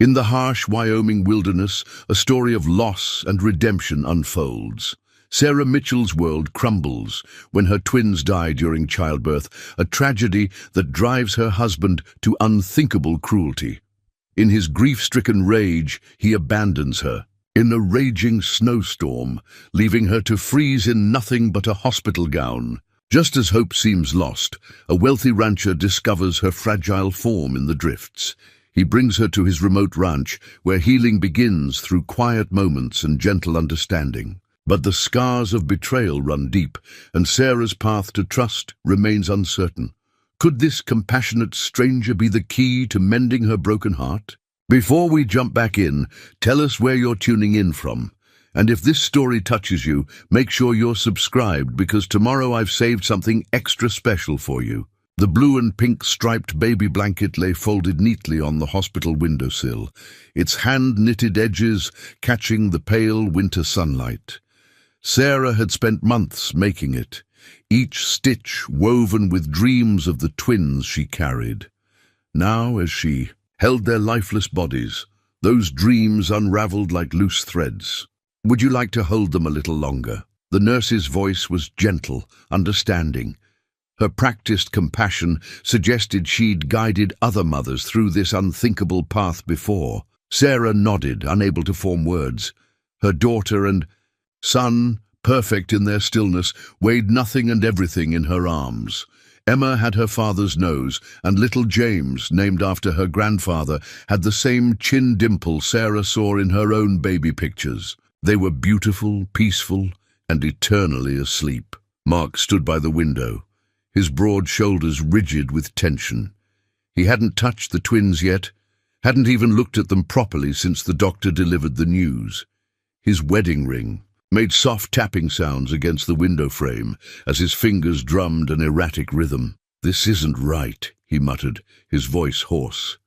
In the harsh Wyoming wilderness, a story of loss and redemption unfolds. Sarah Mitchell's world crumbles when her twins die during childbirth, a tragedy that drives her husband to unthinkable cruelty. In his grief-stricken rage, he abandons her in a raging snowstorm, leaving her to freeze in nothing but a hospital gown. Just as hope seems lost, a wealthy rancher discovers her fragile form in the drifts. He brings her to his remote ranch, where healing begins through quiet moments and gentle understanding. But the scars of betrayal run deep, and Sarah's path to trust remains uncertain. Could this compassionate stranger be the key to mending her broken heart? Before we jump back in, tell us where you're tuning in from. And if this story touches you, make sure you're subscribed, because tomorrow I've saved something extra special for you. The blue and pink striped baby blanket lay folded neatly on the hospital windowsill, its hand-knitted edges catching the pale winter sunlight. Sarah had spent months making it, each stitch woven with dreams of the twins she carried. Now, as she held their lifeless bodies, those dreams unraveled like loose threads. "Would you like to hold them a little longer?" The nurse's voice was gentle, understanding. Her practiced compassion suggested she'd guided other mothers through this unthinkable path before. Sarah nodded, unable to form words. Her daughter and son, perfect in their stillness, weighed nothing and everything in her arms. Emma had her father's nose, and little James, named after her grandfather, had the same chin dimple Sarah saw in her own baby pictures. They were beautiful, peaceful, and eternally asleep. Mark stood by the window, his broad shoulders rigid with tension. He hadn't touched the twins yet, hadn't even looked at them properly since the doctor delivered the news. His wedding ring made soft tapping sounds against the window frame as his fingers drummed an erratic rhythm. "This isn't right," he muttered, his voice hoarse.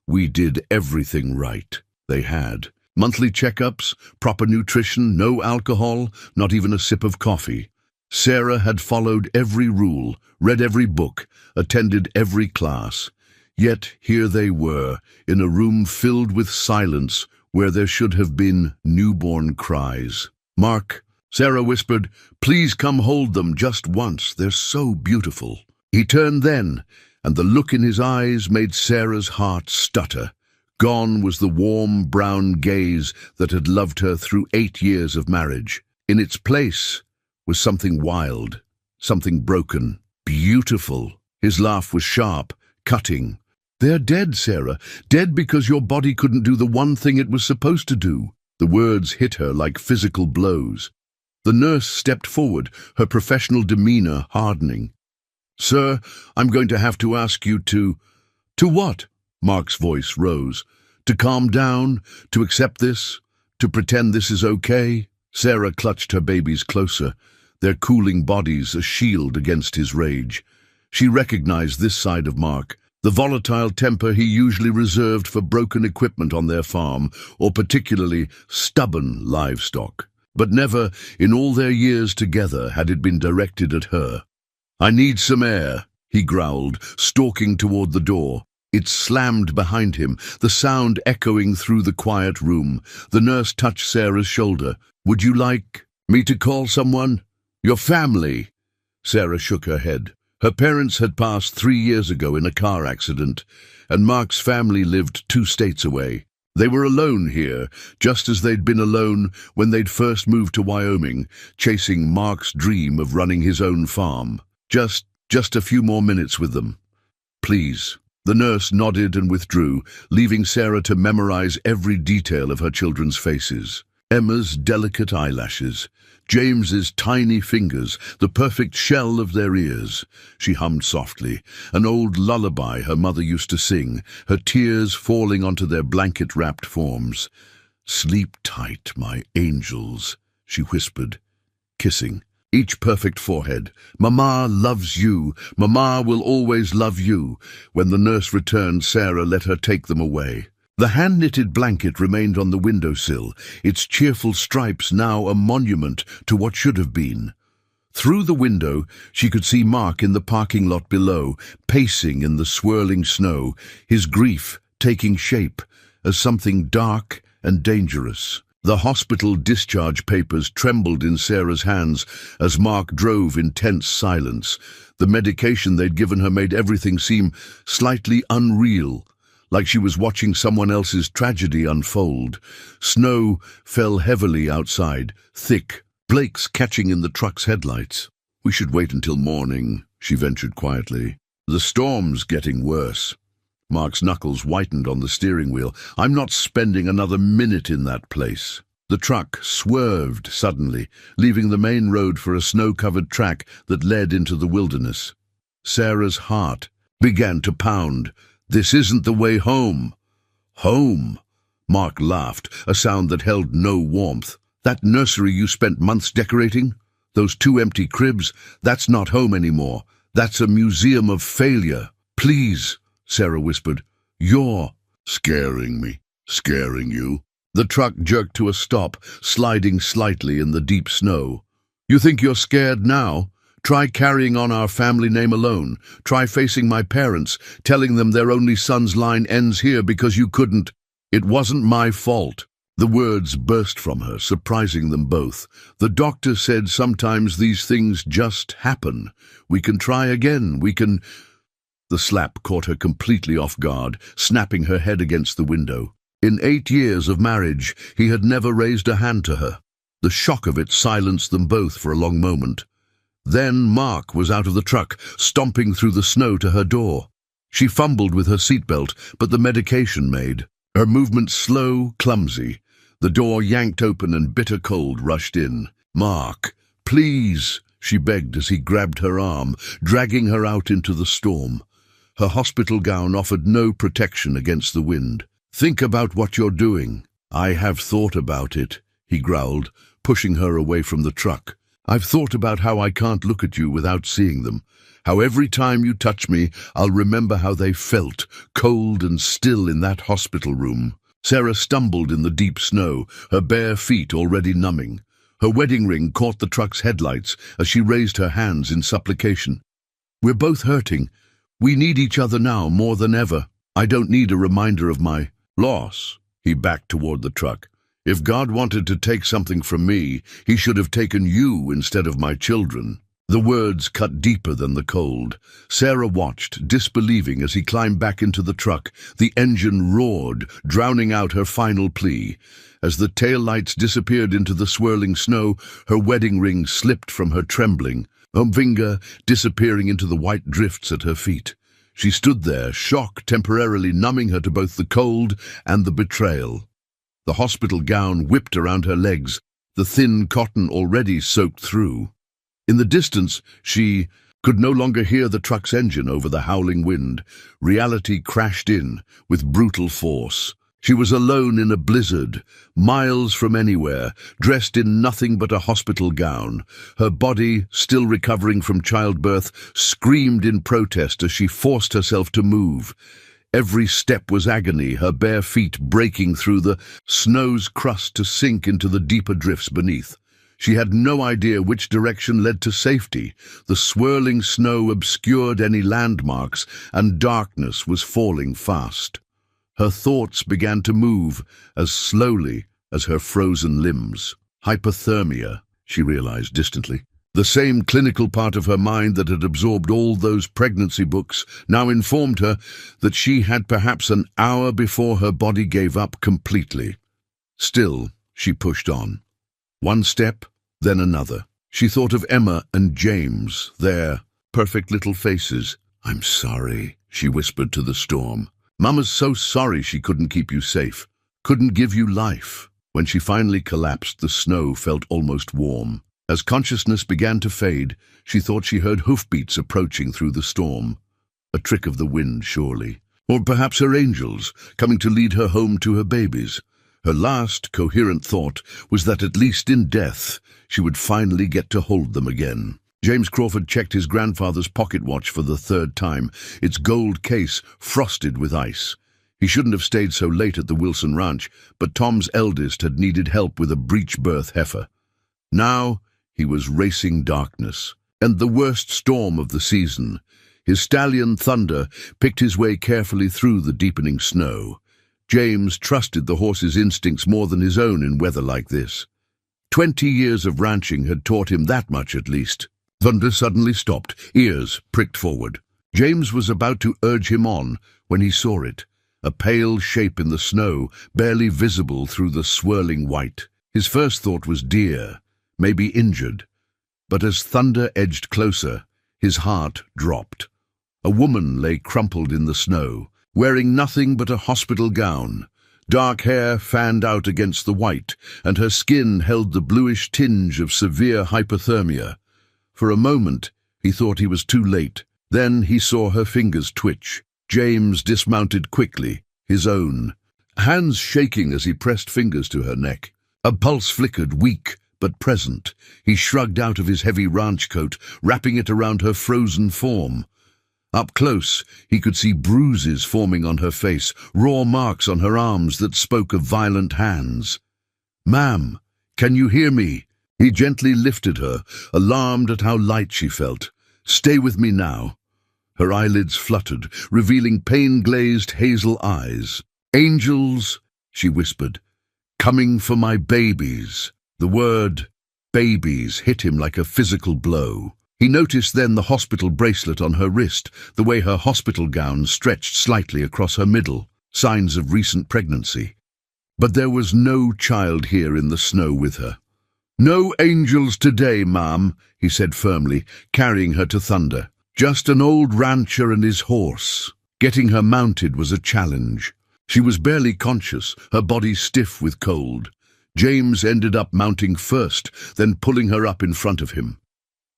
"We did everything right." They had. Monthly checkups, proper nutrition, no alcohol, not even a sip of coffee. Sarah had followed every rule, read every book, attended every class. Yet here they were, in a room filled with silence where there should have been newborn cries. "Mark," Sarah whispered, "please come hold them just once. They're so beautiful." He turned then, and the look in his eyes made Sarah's heart stutter. Gone was the warm brown gaze that had loved her through 8 years of marriage. In its place was something wild, something broken, beautiful. His laugh was sharp, cutting. "They're dead, Sarah. Dead because your body couldn't do the one thing it was supposed to do." The words hit her like physical blows. The nurse stepped forward, her professional demeanor hardening. "Sir, I'm going to have to ask you to..." "To what?" Mark's voice rose. "To calm down, to accept this, to pretend this is okay." Sarah clutched her babies closer, their cooling bodies a shield against his rage. She recognized this side of Mark, the volatile temper he usually reserved for broken equipment on their farm, or particularly stubborn livestock. But never, in all their years together, had it been directed at her. "I need some air," he growled, stalking toward the door. It slammed behind him, the sound echoing through the quiet room. The nurse touched Sarah's shoulder. "Would you like me to call someone? Your family?" Sarah shook her head. Her parents had passed 3 years ago in a car accident, and Mark's family lived 2 states away. They were alone here, just as they'd been alone when they'd first moved to Wyoming, chasing Mark's dream of running his own farm. Just a few more minutes with them. "Please." The nurse nodded and withdrew, leaving Sarah to memorize every detail of her children's faces. Emma's delicate eyelashes, James's tiny fingers, the perfect shell of their ears. She hummed softly, an old lullaby her mother used to sing, her tears falling onto their blanket-wrapped forms. "Sleep tight, my angels," she whispered, kissing each perfect forehead. "Mama loves you. Mama will always love you." When the nurse returned, Sarah let her take them away. The hand-knitted blanket remained on the windowsill, its cheerful stripes now a monument to what should have been. Through the window, she could see Mark in the parking lot below, pacing in the swirling snow, his grief taking shape, as something dark and dangerous. The hospital discharge papers trembled in Sarah's hands as Mark drove in tense silence. The medication they'd given her made everything seem slightly unreal, like she was watching someone else's tragedy unfold. Snow fell heavily outside, thick, flakes catching in the truck's headlights. "We should wait until morning," she ventured quietly. "The storm's getting worse." Mark's knuckles whitened on the steering wheel. "I'm not spending another minute in that place." The truck swerved suddenly, leaving the main road for a snow-covered track that led into the wilderness. Sarah's heart began to pound. "This isn't the way home." "Home?" Mark laughed, a sound that held no warmth. "That nursery you spent months decorating? Those 2 empty cribs? That's not home anymore. That's a museum of failure." "Please," Sarah whispered. "You're scaring me." "Scaring you?" The truck jerked to a stop, sliding slightly in the deep snow. "You think you're scared now? Try carrying on our family name alone. Try facing my parents, telling them their only son's line ends here because you couldn't." "It wasn't my fault." The words burst from her, surprising them both. "The doctor said sometimes these things just happen. We can try again. We can—" The slap caught her completely off guard, snapping her head against the window. In 8 years of marriage, he had never raised a hand to her. The shock of it silenced them both for a long moment. Then Mark was out of the truck, stomping through the snow to her door. She fumbled with her seatbelt, but the medication made. Her movements slow, clumsy. The door yanked open and bitter cold rushed in. "Mark, please," she begged as he grabbed her arm, dragging her out into the storm. Her hospital gown offered no protection against the wind. "Think about what you're doing." "I have thought about it," he growled, pushing her away from the truck. "I've thought about how I can't look at you without seeing them. How every time you touch me, I'll remember how they felt, cold and still in that hospital room." Sarah stumbled in the deep snow, her bare feet already numbing. Her wedding ring caught the truck's headlights as she raised her hands in supplication. "We're both hurting. We need each other now more than ever. I don't need a reminder of my loss." He backed toward the truck. "If God wanted to take something from me, he should have taken you instead of my children." The words cut deeper than the cold. Sarah watched, disbelieving, as he climbed back into the truck. The engine roared, drowning out her final plea. As the taillights disappeared into the swirling snow, her wedding ring slipped from her trembling, her finger disappearing into the white drifts at her feet. She stood there, shock temporarily numbing her to both the cold and the betrayal. The hospital gown whipped around her legs, the thin cotton already soaked through. In the distance, she could no longer hear the truck's engine over the howling wind. Reality crashed in with brutal force. She was alone in a blizzard, miles from anywhere, dressed in nothing but a hospital gown. Her body, still recovering from childbirth, screamed in protest as she forced herself to move. Every step was agony, her bare feet breaking through the snow's crust to sink into the deeper drifts beneath. She had no idea which direction led to safety. The swirling snow obscured any landmarks, and darkness was falling fast. Her thoughts began to move as slowly as her frozen limbs. Hypothermia, she realized distantly. The same clinical part of her mind that had absorbed all those pregnancy books now informed her that she had perhaps an hour before her body gave up completely. Still, she pushed on. One step, then another. She thought of Emma and James, their perfect little faces. "I'm sorry," she whispered to the storm. "Mama's so sorry she couldn't keep you safe, couldn't give you life." When she finally collapsed, the snow felt almost warm. As consciousness began to fade, she thought she heard hoofbeats approaching through the storm. A trick of the wind, surely. Or perhaps her angels, coming to lead her home to her babies. Her last coherent thought was that at least in death, she would finally get to hold them again. James Crawford checked his grandfather's pocket watch for the third time, its gold case frosted with ice. He shouldn't have stayed so late at the Wilson Ranch, but Tom's eldest had needed help with a breech-birth heifer. Now he was racing darkness, and the worst storm of the season. His stallion Thunder picked his way carefully through the deepening snow. James trusted the horse's instincts more than his own in weather like this. 20 years of ranching had taught him that much at least. Thunder suddenly stopped, ears pricked forward. James was about to urge him on when he saw it, a pale shape in the snow, barely visible through the swirling white. His first thought was deer, maybe injured. But as Thunder edged closer, his heart dropped. A woman lay crumpled in the snow, wearing nothing but a hospital gown. Dark hair fanned out against the white, and her skin held the bluish tinge of severe hypothermia. For a moment, he thought he was too late. Then he saw her fingers twitch. James dismounted quickly, his own, hands shaking as he pressed fingers to her neck. A pulse flickered, weak but present. He shrugged out of his heavy ranch coat, wrapping it around her frozen form. Up close, he could see bruises forming on her face, raw marks on her arms that spoke of violent hands. "Ma'am, can you hear me?" He gently lifted her, alarmed at how light she felt. "Stay with me now." Her eyelids fluttered, revealing pain-glazed hazel eyes. "Angels," she whispered, "coming for my babies." The word babies hit him like a physical blow. He noticed then the hospital bracelet on her wrist, the way her hospital gown stretched slightly across her middle, signs of recent pregnancy. But there was no child here in the snow with her. "No angels today, ma'am," he said firmly, carrying her to Thunder. "Just an old rancher and his horse." Getting her mounted was a challenge. She was barely conscious, her body stiff with cold. James ended up mounting first, then pulling her up in front of him.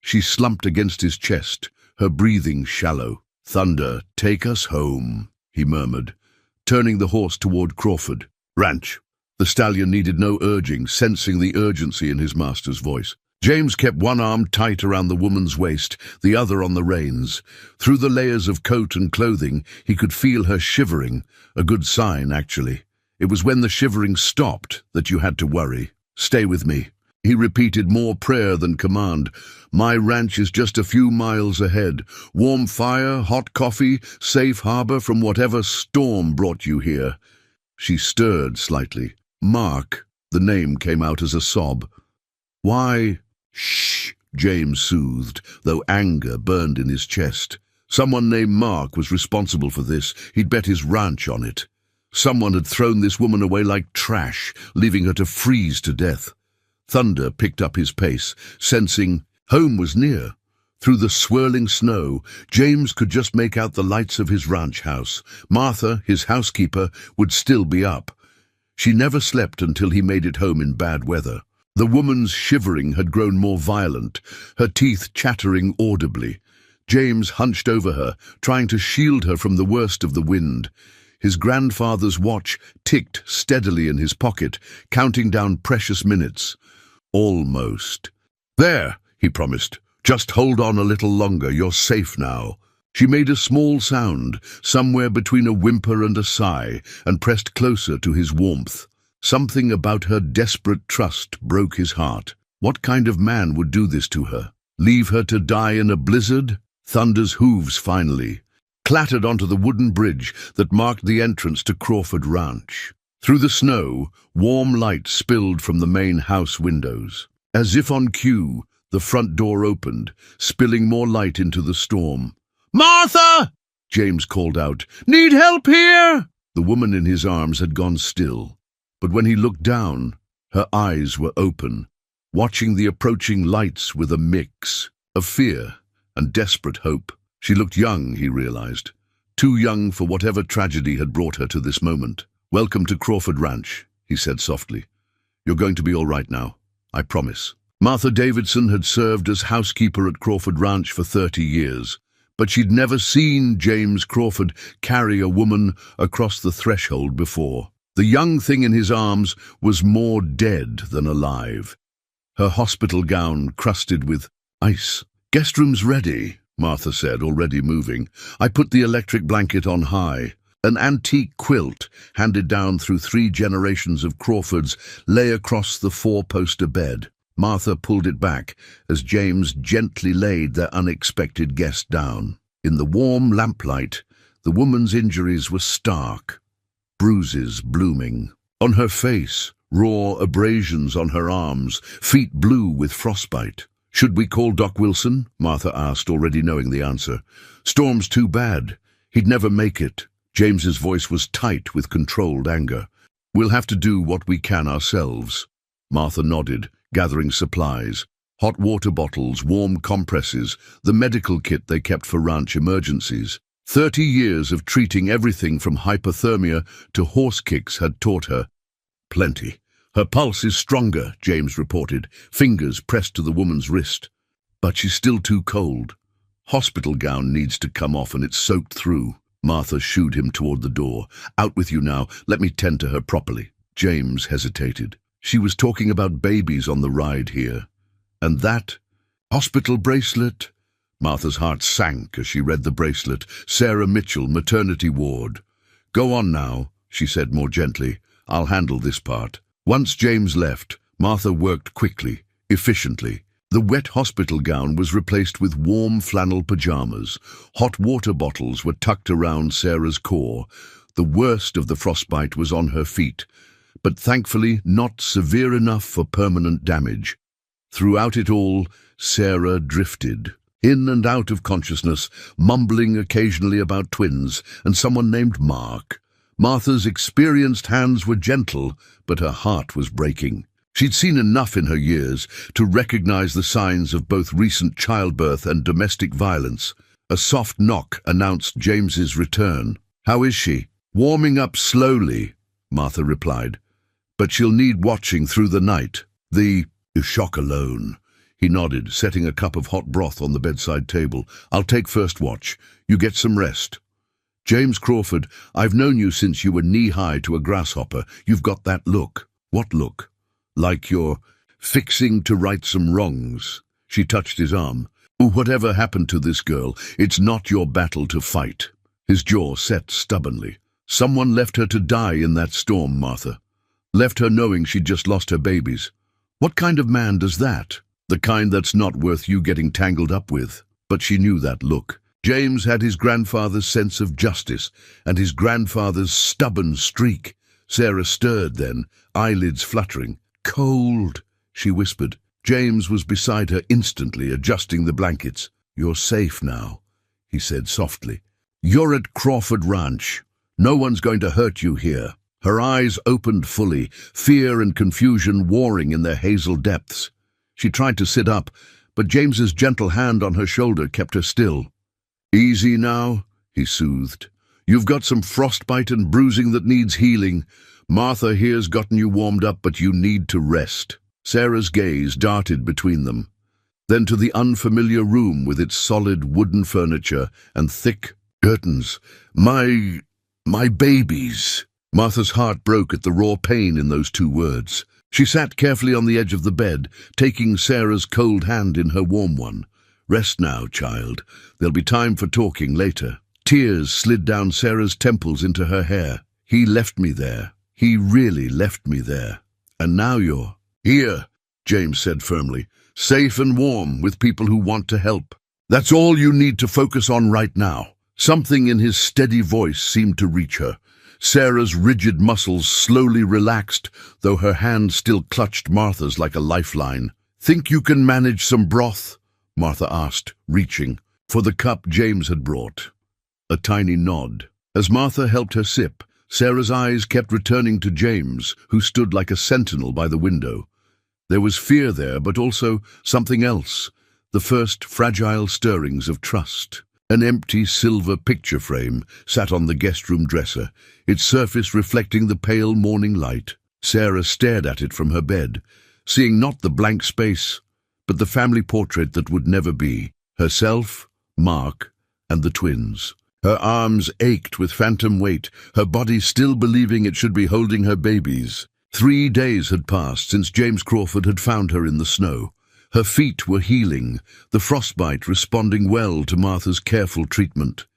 She slumped against his chest, her breathing shallow. "Thunder, take us home," he murmured, turning the horse toward Crawford Ranch. The stallion needed no urging, sensing the urgency in his master's voice. James kept one arm tight around the woman's waist, the other on the reins. Through the layers of coat and clothing, he could feel her shivering, a good sign, actually. It was when the shivering stopped that you had to worry. "Stay with me," he repeated, more prayer than command. "My ranch is just a few miles ahead. Warm fire, hot coffee, safe harbor from whatever storm brought you here." She stirred slightly. "Mark," the name came out as a sob. "Why?" "Shh," James soothed, though anger burned in his chest. Someone named Mark was responsible for this. He'd bet his ranch on it. Someone had thrown this woman away like trash, leaving her to freeze to death. Thunder picked up his pace, sensing home was near. Through the swirling snow, James could just make out the lights of his ranch house. Martha, his housekeeper, would still be up. She never slept until he made it home in bad weather. The woman's shivering had grown more violent, her teeth chattering audibly. James hunched over her, trying to shield her from the worst of the wind. His grandfather's watch ticked steadily in his pocket, counting down precious minutes. Almost. "There," he promised. "Just hold on a little longer, you're safe now." She made a small sound, somewhere between a whimper and a sigh, and pressed closer to his warmth. Something about her desperate trust broke his heart. What kind of man would do this to her? Leave her to die in a blizzard? Thunder's hooves finally clattered onto the wooden bridge that marked the entrance to Crawford Ranch. Through the snow, warm light spilled from the main house windows. As if on cue, the front door opened, spilling more light into the storm. "Martha!" James called out. "Need help here?" The woman in his arms had gone still. But when he looked down, her eyes were open, watching the approaching lights with a mix of fear and desperate hope. She looked young, he realized, too young for whatever tragedy had brought her to this moment. "Welcome to Crawford Ranch," he said softly. "You're going to be all right now, I promise." Martha Davidson had served as housekeeper at Crawford Ranch for 30 years, but she'd never seen James Crawford carry a woman across the threshold before. The young thing in his arms was more dead than alive, her hospital gown crusted with ice. "Guest room's ready," Martha said, already moving. "I put the electric blanket on high." An antique quilt, handed down through 3 generations of Crawfords, lay across the 4-poster bed. Martha pulled it back as James gently laid their unexpected guest down. In the warm lamplight, the woman's injuries were stark. bruises blooming. On her face, raw abrasions on her arms, feet blue with frostbite. "Should we call Doc Wilson?" Martha asked, already knowing the answer. "Storm's too bad. He'd never make it." James's voice was tight with controlled anger. "We'll have to do what we can ourselves." Martha nodded, gathering supplies. Hot water bottles, warm compresses, the medical kit they kept for ranch emergencies. 30 years of treating everything from hypothermia to horse kicks had taught her plenty. "Her pulse is stronger," James reported, fingers pressed to the woman's wrist. "But she's still too cold. Hospital gown needs to come off and it's soaked through." Martha shooed him toward the door. "Out with you now. Let me tend to her properly." James hesitated. She was talking about babies on the ride here. And that hospital bracelet? Martha's heart sank as she read the bracelet. Sarah Mitchell, maternity ward. "Go on now," she said more gently. "I'll handle this part." Once James left, Martha worked quickly, efficiently. The wet hospital gown was replaced with warm flannel pajamas. Hot water bottles were tucked around Sarah's core. The worst of the frostbite was on her feet, but thankfully not severe enough for permanent damage. Throughout it all, Sarah drifted, in and out of consciousness, mumbling occasionally about twins and someone named Mark. Martha's experienced hands were gentle, but her heart was breaking. She'd seen enough in her years to recognize the signs of both recent childbirth and domestic violence. A soft knock announced James's return. "How is she?" "Warming up slowly," Martha replied. "But she'll need watching through the night. The shock alone." He nodded, setting a cup of hot broth on the bedside table. "I'll take first watch. You get some rest." "James Crawford, I've known you since you were knee-high to a grasshopper. You've got that look." "What look?" "Like you're fixing to right some wrongs." She touched his arm. "Whatever happened to this girl, it's not your battle to fight." His jaw set stubbornly. "Someone left her to die in that storm, Martha. Left her knowing she'd just lost her babies. What kind of man does that? The kind that's not worth you getting tangled up with." But she knew that look. James had his grandfather's sense of justice and his grandfather's stubborn streak. Sarah stirred then, eyelids fluttering. "Cold," she whispered. James was beside her instantly, adjusting the blankets. "You're safe now," he said softly. "You're at Crawford Ranch. No one's going to hurt you here." Her eyes opened fully, fear and confusion warring in their hazel depths. She tried to sit up, but James's gentle hand on her shoulder kept her still. "Easy now," he soothed. "You've got some frostbite and bruising that needs healing. Martha here's gotten you warmed up, but you need to rest." Sarah's gaze darted between them, then to the unfamiliar room with its solid wooden furniture and thick curtains. My babies." Martha's heart broke at the raw pain in those two words. She sat carefully on the edge of the bed, taking Sarah's cold hand in her warm one. "Rest now, child. There'll be time for talking later." Tears slid down Sarah's temples into her hair. "He left me there. He really left me there. And now you're here," James said firmly. "Safe and warm with people who want to help. That's all you need to focus on right now." Something in his steady voice seemed to reach her. Sarah's rigid muscles slowly relaxed, though her hand still clutched Martha's like a lifeline. "Think you can manage some broth?" Martha asked, reaching for the cup James had brought. A tiny nod. As Martha helped her sip, Sarah's eyes kept returning to James, who stood like a sentinel by the window. There was fear there, but also something else, the first fragile stirrings of trust. An empty silver picture frame sat on the guest room dresser, its surface reflecting the pale morning light. Sarah stared at it from her bed, seeing not the blank space, but the family portrait that would never be. Herself, Mark, and the twins. Her arms ached with phantom weight, her body still believing it should be holding her babies. 3 days had passed since James Crawford had found her in the snow. Her feet were healing, the frostbite responding well to Martha's careful treatment.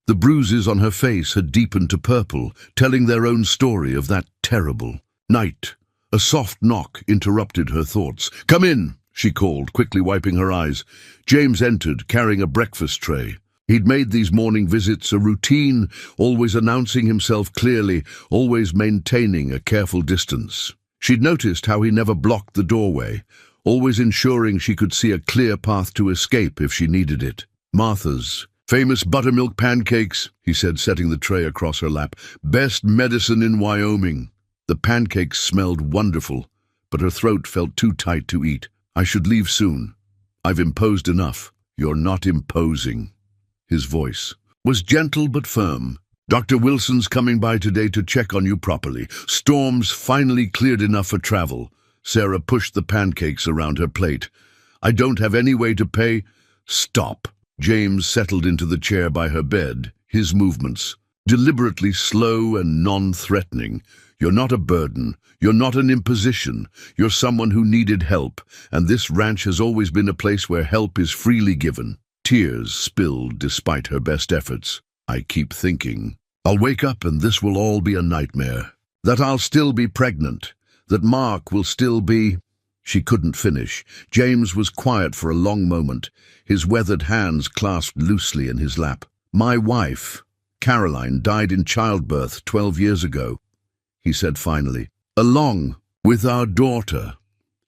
The bruises on her face had deepened to purple, telling their own story of that terrible night. A soft knock interrupted her thoughts. "Come in," she called, quickly wiping her eyes. James entered, carrying a breakfast tray. He'd made these morning visits a routine, always announcing himself clearly, always maintaining a careful distance. She'd noticed how he never blocked the doorway, always ensuring she could see a clear path to escape if she needed it. "Martha's famous buttermilk pancakes," he said, setting the tray across her lap. "Best medicine in Wyoming." The pancakes smelled wonderful, but her throat felt too tight to eat. "I should leave soon. I've imposed enough." "You're not imposing." His voice was gentle but firm. "Dr. Wilson's coming by today to check on you properly. Storm's finally cleared enough for travel." Sarah pushed the pancakes around her plate. "I don't have any way to pay—" "Stop." James settled into the chair by her bed, his movements deliberately slow and non-threatening. "You're not a burden. You're not an imposition. You're someone who needed help, and this ranch has always been a place where help is freely given." Tears spilled despite her best efforts. "I keep thinking I'll wake up and this will all be a nightmare. That I'll still be pregnant. That Mark will still be—" She couldn't finish. James was quiet for a long moment, his weathered hands clasped loosely in his lap. "My wife, Caroline, died in childbirth 12 years ago," he said finally. "Along with our daughter."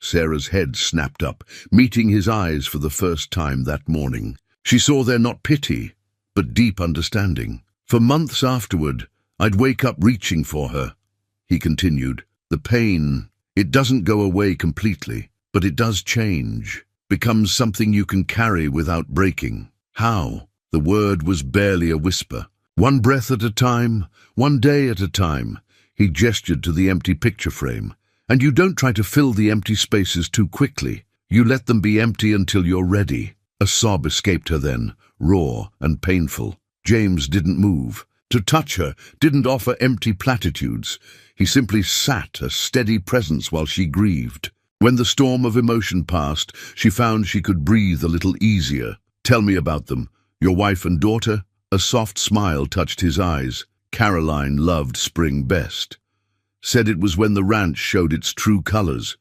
Sarah's head snapped up, meeting his eyes for the first time that morning. She saw there not pity, but deep understanding. "For months afterward, I'd wake up reaching for her," he continued. "The pain, it doesn't go away completely, but it does change, becomes something you can carry without breaking." "How?" The word was barely a whisper. "One breath at a time, one day at a time." He gestured to the empty picture frame. "And you don't try to fill the empty spaces too quickly. You let them be empty until you're ready." A sob escaped her then, raw and painful. James didn't move. To touch her didn't offer empty platitudes. He simply sat, a steady presence while she grieved. When the storm of emotion passed, she found she could breathe a little easier. "Tell me about them. Your wife and daughter?" A soft smile touched his eyes. "Caroline loved spring best. Said it was when the ranch showed its true colors.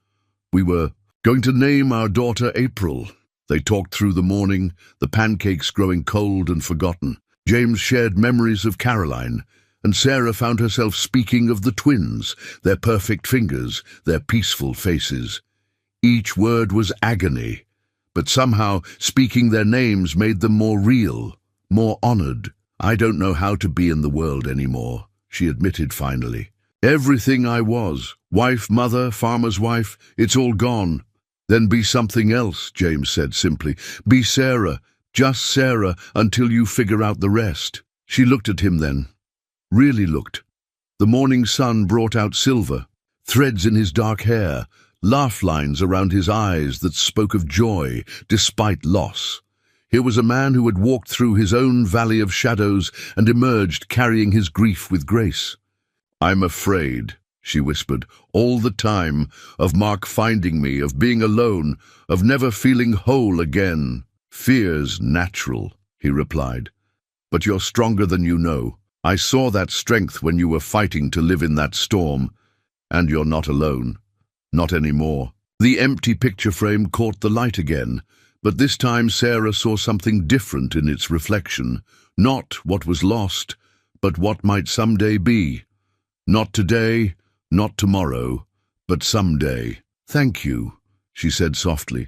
We were going to name our daughter April." They talked through the morning, the pancakes growing cold and forgotten. James shared memories of Caroline, and Sarah found herself speaking of the twins, their perfect fingers, their peaceful faces. Each word was agony, but somehow speaking their names made them more real, more honored. "I don't know how to be in the world anymore," she admitted finally. "Everything I was, wife, mother, farmer's wife, it's all gone." "Then be something else," James said simply. "Be Sarah, just Sarah, until you figure out the rest." She looked at him then, really looked. The morning sun brought out silver, threads in his dark hair, laugh lines around his eyes that spoke of joy despite loss. Here was a man who had walked through his own valley of shadows and emerged carrying his grief with grace. "I'm afraid," she whispered, "all the time, of Mark finding me, of being alone, of never feeling whole again." "Fear's natural," he replied, "but you're stronger than you know. I saw that strength when you were fighting to live in that storm, and you're not alone. Not anymore." The empty picture frame caught the light again, but this time Sarah saw something different in its reflection. Not what was lost, but what might someday be. Not today, not tomorrow, but someday. "Thank you," she said softly,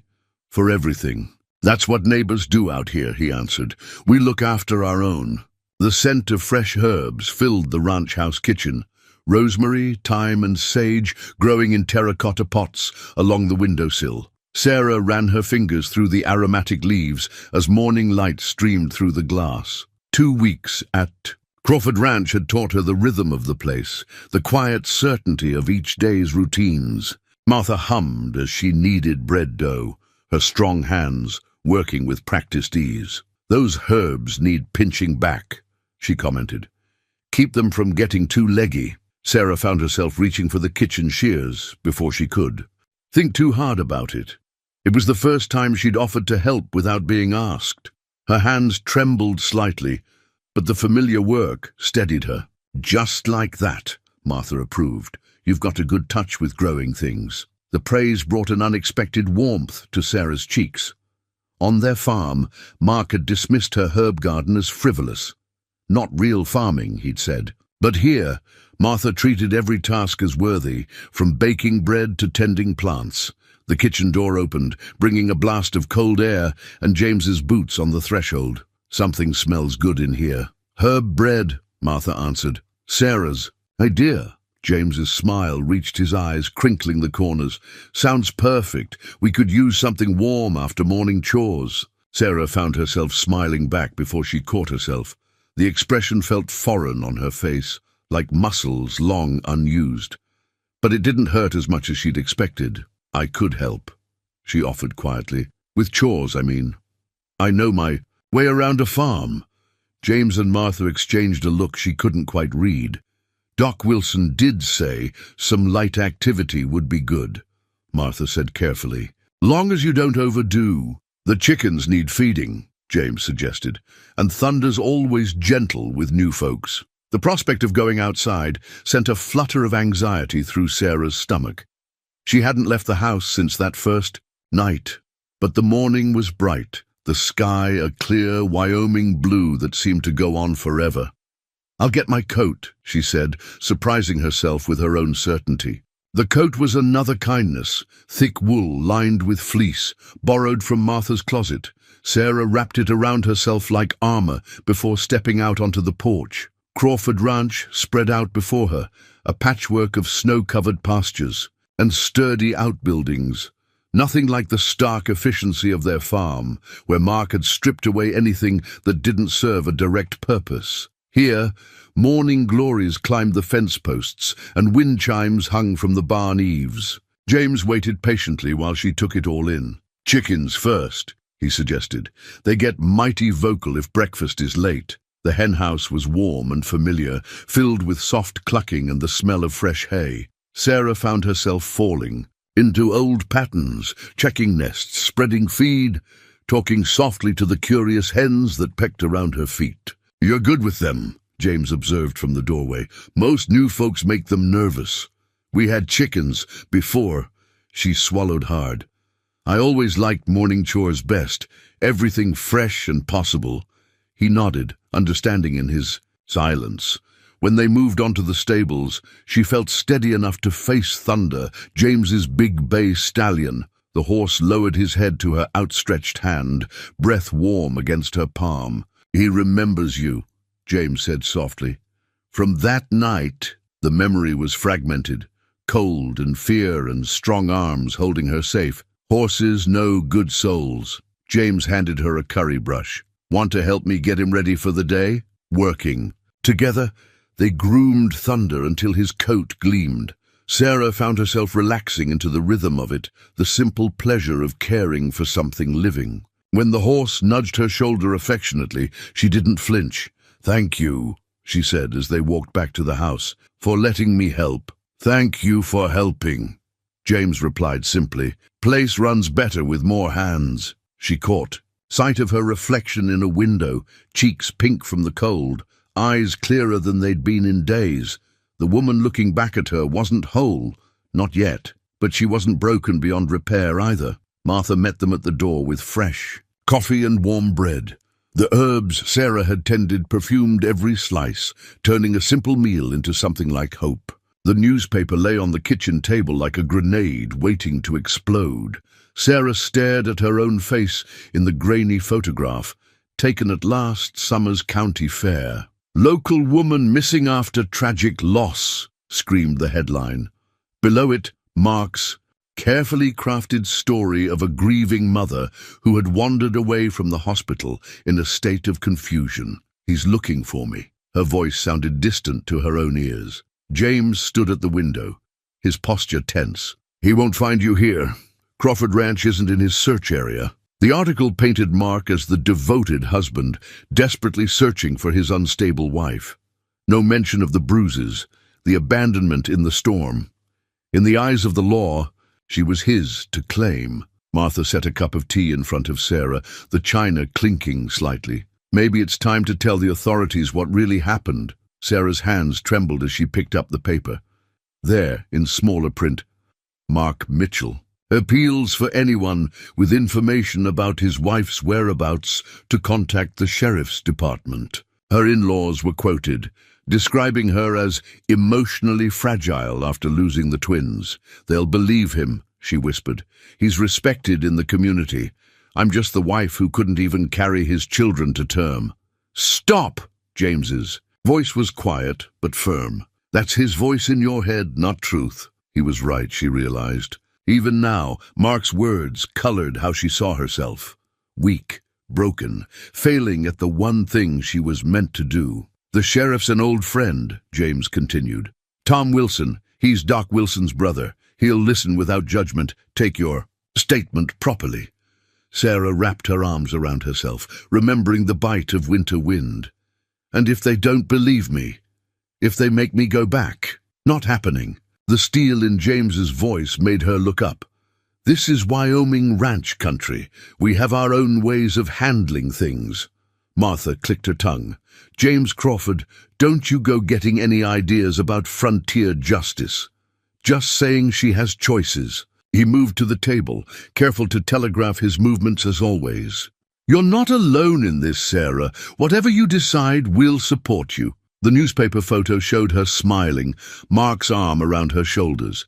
"for everything." "That's what neighbors do out here," he answered. "We look after our own." The scent of fresh herbs filled the ranch house kitchen. Rosemary, thyme, and sage growing in terracotta pots along the windowsill. Sarah ran her fingers through the aromatic leaves as morning light streamed through the glass. 2 weeks at Crawford Ranch had taught her the rhythm of the place, the quiet certainty of each day's routines. Martha hummed as she kneaded bread dough, her strong hands working with practiced ease. "Those herbs need pinching back," she commented. "Keep them from getting too leggy." Sarah found herself reaching for the kitchen shears before she could. Think too hard about it. It was the first time she'd offered to help without being asked. Her hands trembled slightly, but the familiar work steadied her. "Just like that," Martha approved. "You've got a good touch with growing things." The praise brought an unexpected warmth to Sarah's cheeks. On their farm, Mark had dismissed her herb garden as frivolous. Not real farming, he'd said. But here, Martha treated every task as worthy, from baking bread to tending plants. The kitchen door opened, bringing a blast of cold air and James's boots on the threshold. "Something smells good in here." "Herb bread," Martha answered. "Sarah's." "Idea." James's smile reached his eyes, crinkling the corners. "Sounds perfect. We could use something warm after morning chores." Sarah found herself smiling back before she caught herself. The expression felt foreign on her face, like muscles long unused. But it didn't hurt as much as she'd expected. "I could help," she offered quietly. "With chores, I mean. I know my way around a farm." James and Martha exchanged a look she couldn't quite read. "Doc Wilson did say some light activity would be good," Martha said carefully. "Long as you don't overdo. The chickens need feeding," James suggested, "and Thunder's always gentle with new folks." The prospect of going outside sent a flutter of anxiety through Sarah's stomach. She hadn't left the house since that first night, but the morning was bright, the sky a clear Wyoming blue that seemed to go on forever. "I'll get my coat," she said, surprising herself with her own certainty. The coat was another kindness, thick wool lined with fleece, borrowed from Martha's closet. Sarah wrapped it around herself like armor before stepping out onto the porch. Crawford Ranch spread out before her, a patchwork of snow-covered pastures and sturdy outbuildings. Nothing like the stark efficiency of their farm, where Mark had stripped away anything that didn't serve a direct purpose. Here, morning glories climbed the fence posts and wind chimes hung from the barn eaves. James waited patiently while she took it all in. "Chickens first," he suggested. "They get mighty vocal if breakfast is late." The henhouse was warm and familiar, filled with soft clucking and the smell of fresh hay. Sarah found herself falling into old patterns, checking nests, spreading feed, talking softly to the curious hens that pecked around her feet. "You're good with them," James observed from the doorway. "Most new folks make them nervous. We had chickens before." She swallowed hard. "I always liked morning chores best, everything fresh and possible." He nodded, understanding in his silence. When they moved on to the stables, she felt steady enough to face Thunder, James's big bay stallion. The horse lowered his head to her outstretched hand, breath warm against her palm. "He remembers you," James said softly. From that night, the memory was fragmented, cold and fear and strong arms holding her safe. "Horses know good souls." James handed her a curry brush. "Want to help me get him ready for the day?" "Working." Together, they groomed Thunder until his coat gleamed. Sarah found herself relaxing into the rhythm of it, the simple pleasure of caring for something living. When the horse nudged her shoulder affectionately, she didn't flinch. "Thank you," she said as they walked back to the house, "for letting me help." "Thank you for helping," James replied simply. "Place runs better with more hands." She caught sight of her reflection in a window, cheeks pink from the cold, eyes clearer than they'd been in days. The woman looking back at her wasn't whole, not yet, but she wasn't broken beyond repair either. Martha met them at the door with fresh coffee and warm bread. The herbs Sarah had tended perfumed every slice, turning a simple meal into something like hope. The newspaper lay on the kitchen table like a grenade waiting to explode. Sarah stared at her own face in the grainy photograph, taken at last summer's county fair. "Local woman missing after tragic loss," screamed the headline. Below it, Mark's carefully crafted story of a grieving mother who had wandered away from the hospital in a state of confusion. "He's looking for me." Her voice sounded distant to her own ears. James stood at the window, his posture tense. "He won't find you here. Crawford Ranch isn't in his search area." The article painted Mark as the devoted husband, desperately searching for his unstable wife. No mention of the bruises, the abandonment in the storm. In the eyes of the law, she was his to claim. Martha set a cup of tea in front of Sarah, the china clinking slightly. "Maybe it's time to tell the authorities what really happened." Sarah's hands trembled as she picked up the paper. There, in smaller print, Mark Mitchell. Appeals for anyone with information about his wife's whereabouts to contact the sheriff's department. Her in-laws were quoted, describing her as emotionally fragile after losing the twins. "They'll believe him," she whispered. "He's respected in the community. I'm just the wife who couldn't even carry his children to term." "Stop!" James's voice was quiet but firm. "That's his voice in your head, not truth." He was right, she realized. Even now, Mark's words colored how she saw herself. Weak, broken, failing at the one thing she was meant to do. "The sheriff's an old friend," James continued. "Tom Wilson, he's Doc Wilson's brother. He'll listen without judgment. Take your statement properly." Sarah wrapped her arms around herself, remembering the bite of winter wind. "And if they don't believe me? If they make me go back?" "Not happening." The steel in James's voice made her look up. "This is Wyoming ranch country. We have our own ways of handling things." Martha clicked her tongue. "James Crawford, don't you go getting any ideas about frontier justice. Just saying she has choices." He moved to the table, careful to telegraph his movements as always. "You're not alone in this, Sarah. Whatever you decide, we'll support you." The newspaper photo showed her smiling, Mark's arm around her shoulders.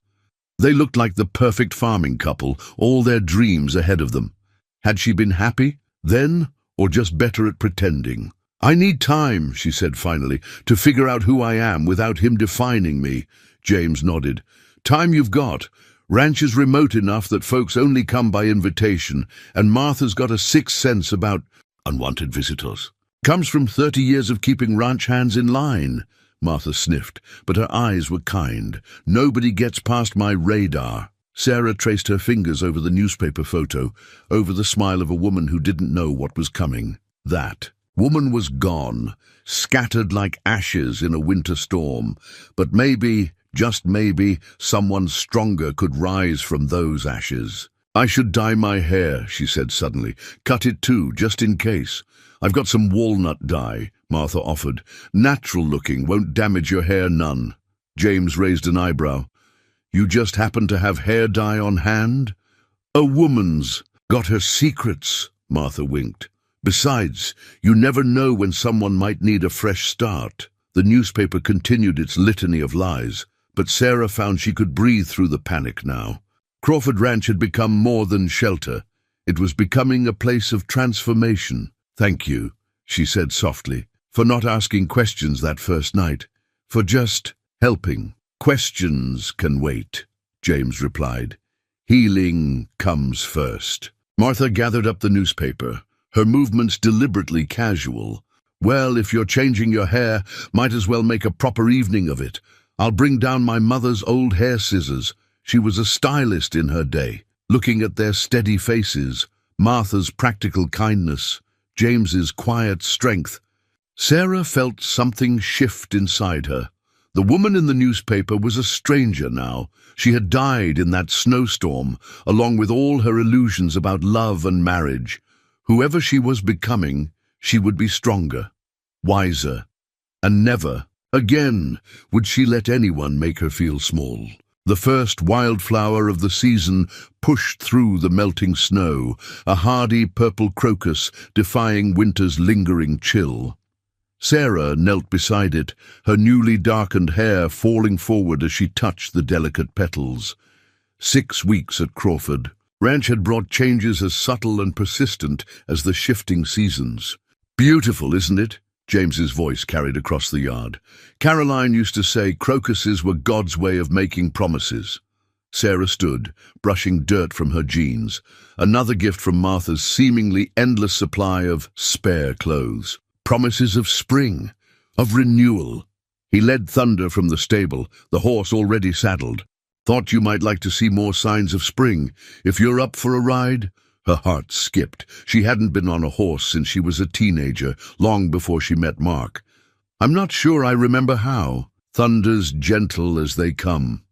They looked like the perfect farming couple, all their dreams ahead of them. Had she been happy then, or just better at pretending? "I need time," she said finally, "to figure out who I am without him defining me." James nodded. "Time you've got. Ranch is remote enough that folks only come by invitation, and Martha's got a sixth sense about unwanted visitors. Comes from 30 years of keeping ranch hands in line." Martha sniffed, but her eyes were kind. "Nobody gets past my radar." Sarah traced her fingers over the newspaper photo, over the smile of a woman who didn't know what was coming. That woman was gone, scattered like ashes in a winter storm. But maybe, just maybe, someone stronger could rise from those ashes. "I should dye my hair," she said suddenly. "Cut it too, just in case." "I've got some walnut dye," Martha offered. "Natural looking, won't damage your hair none." James raised an eyebrow. "You just happen to have hair dye on hand?" "A woman's. Got her secrets," Martha winked. "Besides, you never know when someone might need a fresh start." The newspaper continued its litany of lies, but Sarah found she could breathe through the panic now. Crawford Ranch had become more than shelter. It was becoming a place of transformation. "Thank you," she said softly, "for not asking questions that first night, for just helping." "Questions can wait," James replied. "Healing comes first." Martha gathered up the newspaper, her movements deliberately casual. "Well, if you're changing your hair, might as well make a proper evening of it. I'll bring down my mother's old hair scissors. She was a stylist in her day." Looking at their steady faces, Martha's practical kindness, James's quiet strength, Sarah felt something shift inside her. The woman in the newspaper was a stranger now. She had died in that snowstorm, along with all her illusions about love and marriage. Whoever she was becoming, she would be stronger, wiser, and never, again, would she let anyone make her feel small. The first wildflower of the season pushed through the melting snow, a hardy purple crocus defying winter's lingering chill. Sarah knelt beside it, her newly darkened hair falling forward as she touched the delicate petals. 6 weeks at Crawford. Ranch had brought changes as subtle and persistent as the shifting seasons. "Beautiful, isn't it?" James's voice carried across the yard. "Caroline used to say crocuses were God's way of making promises." Sarah stood, brushing dirt from her jeans, another gift from Martha's seemingly endless supply of spare clothes. Promises of spring, of renewal. He led Thunder from the stable, the horse already saddled. "Thought you might like to see more signs of spring. If you're up for a ride?" Her heart skipped. She hadn't been on a horse since she was a teenager, long before she met Mark. "I'm not sure I remember how." "Thunder's gentle as they come."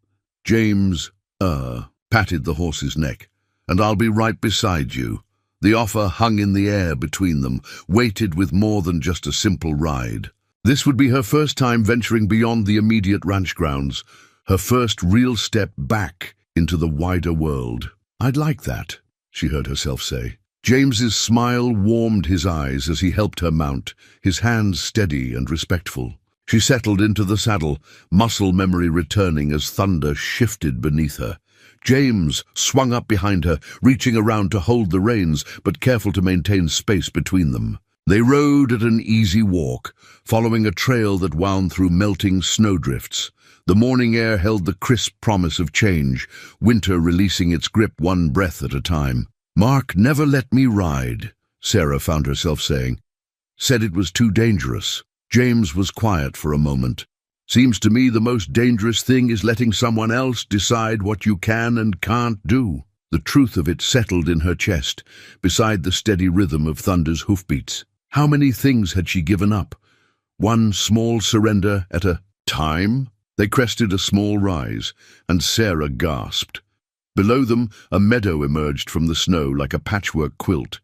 James, patted the horse's neck. "And I'll be right beside you." The offer hung in the air between them, weighted with more than just a simple ride. This would be her first time venturing beyond the immediate ranch grounds, her first real step back into the wider world. I'd like that, she heard herself say. James's smile warmed his eyes as he helped her mount, his hands steady and respectful. She settled into the saddle, muscle memory returning as thunder shifted beneath her. James swung up behind her, reaching around to hold the reins, but careful to maintain space between them. They rode at an easy walk, following a trail that wound through melting snowdrifts. The morning air held the crisp promise of change, winter releasing its grip one breath at a time. "Mark never let me ride," Sarah found herself saying. "Said it was too dangerous." James was quiet for a moment. "Seems to me the most dangerous thing is letting someone else decide what you can and can't do." The truth of it settled in her chest, beside the steady rhythm of thunder's hoofbeats. How many things had she given up? One small surrender at a time? They crested a small rise, and Sarah gasped. Below them, a meadow emerged from the snow like a patchwork quilt,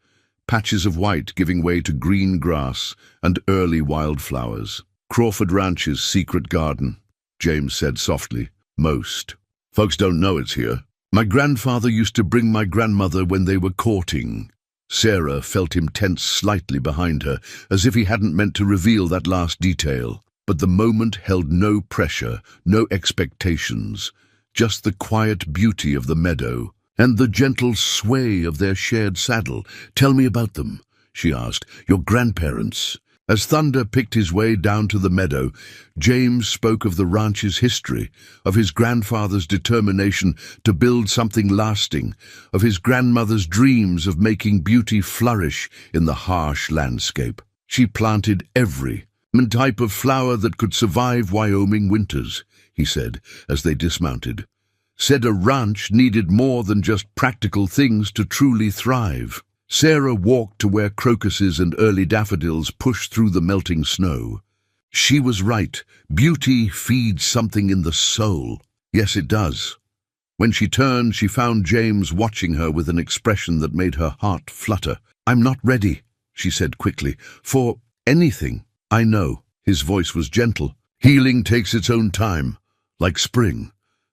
patches of white giving way to green grass and early wildflowers. "Crawford Ranch's secret garden," James said softly. "Most folks don't know it's here. My grandfather used to bring my grandmother when they were courting." Sarah felt him tense slightly behind her, as if he hadn't meant to reveal that last detail. But the moment held no pressure, no expectations. Just the quiet beauty of the meadow, and the gentle sway of their shared saddle. "Tell me about them," she asked. "Your grandparents." As thunder picked his way down to the meadow, James spoke of the ranch's history, of his grandfather's determination to build something lasting, of his grandmother's dreams of making beauty flourish in the harsh landscape. "She planted every type of flower that could survive Wyoming winters," he said as they dismounted. "Said a ranch needed more than just practical things to truly thrive." Sarah walked to where crocuses and early daffodils pushed through the melting snow. She was right. Beauty feeds something in the soul. Yes, it does. When she turned, she found James watching her with an expression that made her heart flutter. "I'm not ready," she said quickly, "for anything." "I know." His voice was gentle. "Healing takes its own time, like spring."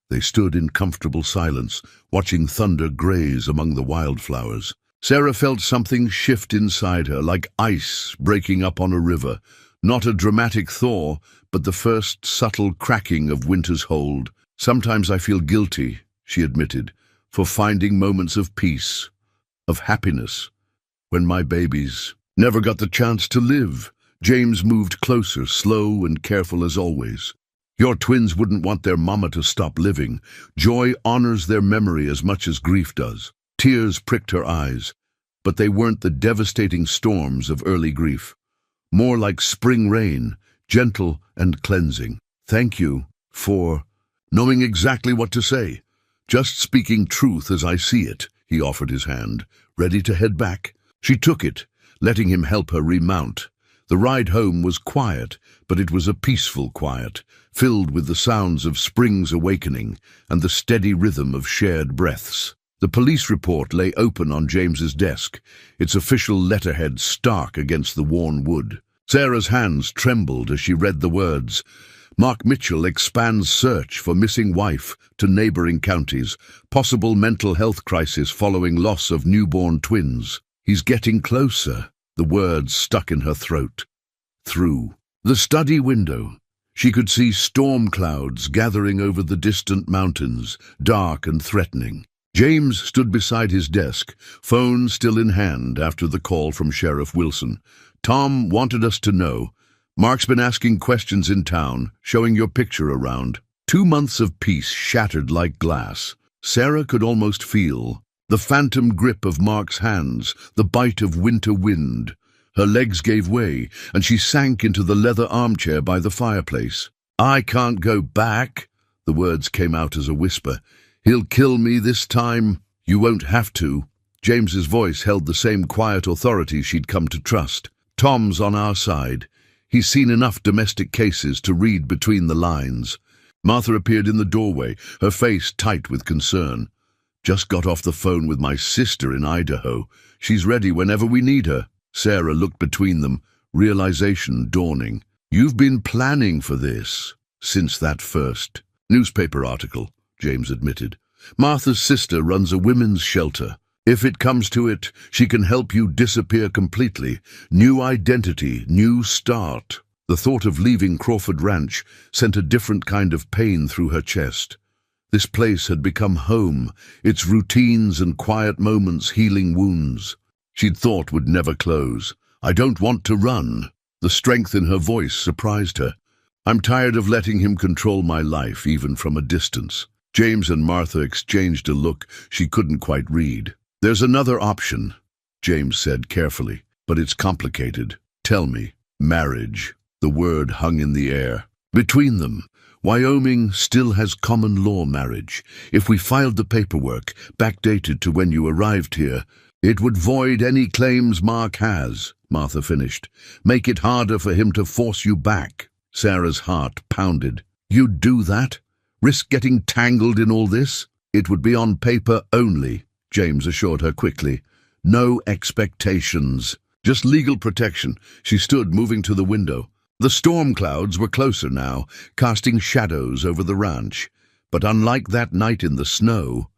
They stood in comfortable silence, watching thunder graze among the wildflowers. Sarah felt something shift inside her, like ice breaking up on a river. Not a dramatic thaw, but the first subtle cracking of winter's hold. "Sometimes I feel guilty," she admitted, "for finding moments of peace, of happiness, when my babies never got the chance to live." James moved closer, slow and careful as always. "Your twins wouldn't want their mama to stop living. Joy honors their memory as much as grief does." Tears pricked her eyes, but they weren't the devastating storms of early grief. More like spring rain, gentle and cleansing. "Thank you for knowing exactly what to say. Just speaking truth as I see it," he offered his hand, ready to head back. She took it, letting him help her remount. The ride home was quiet, but it was a peaceful quiet, filled with the sounds of spring's awakening and the steady rhythm of shared breaths. The police report lay open on James's desk, its official letterhead stark against the worn wood. Sarah's hands trembled as she read the words. "Mark Mitchell expands search for missing wife to neighboring counties. Possible mental health crisis following loss of newborn twins. He's getting closer." The words stuck in her throat. Through the study window, she could see storm clouds gathering over the distant mountains, dark and threatening. James stood beside his desk, phone still in hand after the call from Sheriff Wilson. "Tom wanted us to know. Mark's been asking questions in town, showing your picture around." 2 months of peace shattered like glass. Sarah could almost feel the phantom grip of Mark's hands, the bite of winter wind. Her legs gave way, and she sank into the leather armchair by the fireplace. "I can't go back," the words came out as a whisper. "He'll kill me this time." "You won't have to." James's voice held the same quiet authority she'd come to trust. "Tom's on our side. He's seen enough domestic cases to read between the lines." Martha appeared in the doorway, her face tight with concern. "Just got off the phone with my sister in Idaho. She's ready whenever we need her." Sarah looked between them, realization dawning. "You've been planning for this since that first newspaper article," James admitted. Martha's sister runs a women's shelter. If it comes to it, she can help you disappear completely. New identity, new start. The thought of leaving Crawford Ranch sent a different kind of pain through her chest. This place had become home, its routines and quiet moments healing wounds she'd thought would never close. I don't want to run. The strength in her voice surprised her. I'm tired of letting him control my life, even from a distance. James and Martha exchanged a look she couldn't quite read. There's another option, James said carefully, but it's complicated. Tell me. Marriage. The word hung in the air. Between them, Wyoming still has common law marriage. If we filed the paperwork, backdated to when you arrived here, it would void any claims Mark has, Martha finished. Make it harder for him to force you back. Sarah's heart pounded. You'd do that? Risk getting tangled in all this? It would be on paper only, James assured her quickly. No expectations. Just legal protection. She stood, moving to the window. The storm clouds were closer now, casting shadows over the ranch. But unlike that night in the snow,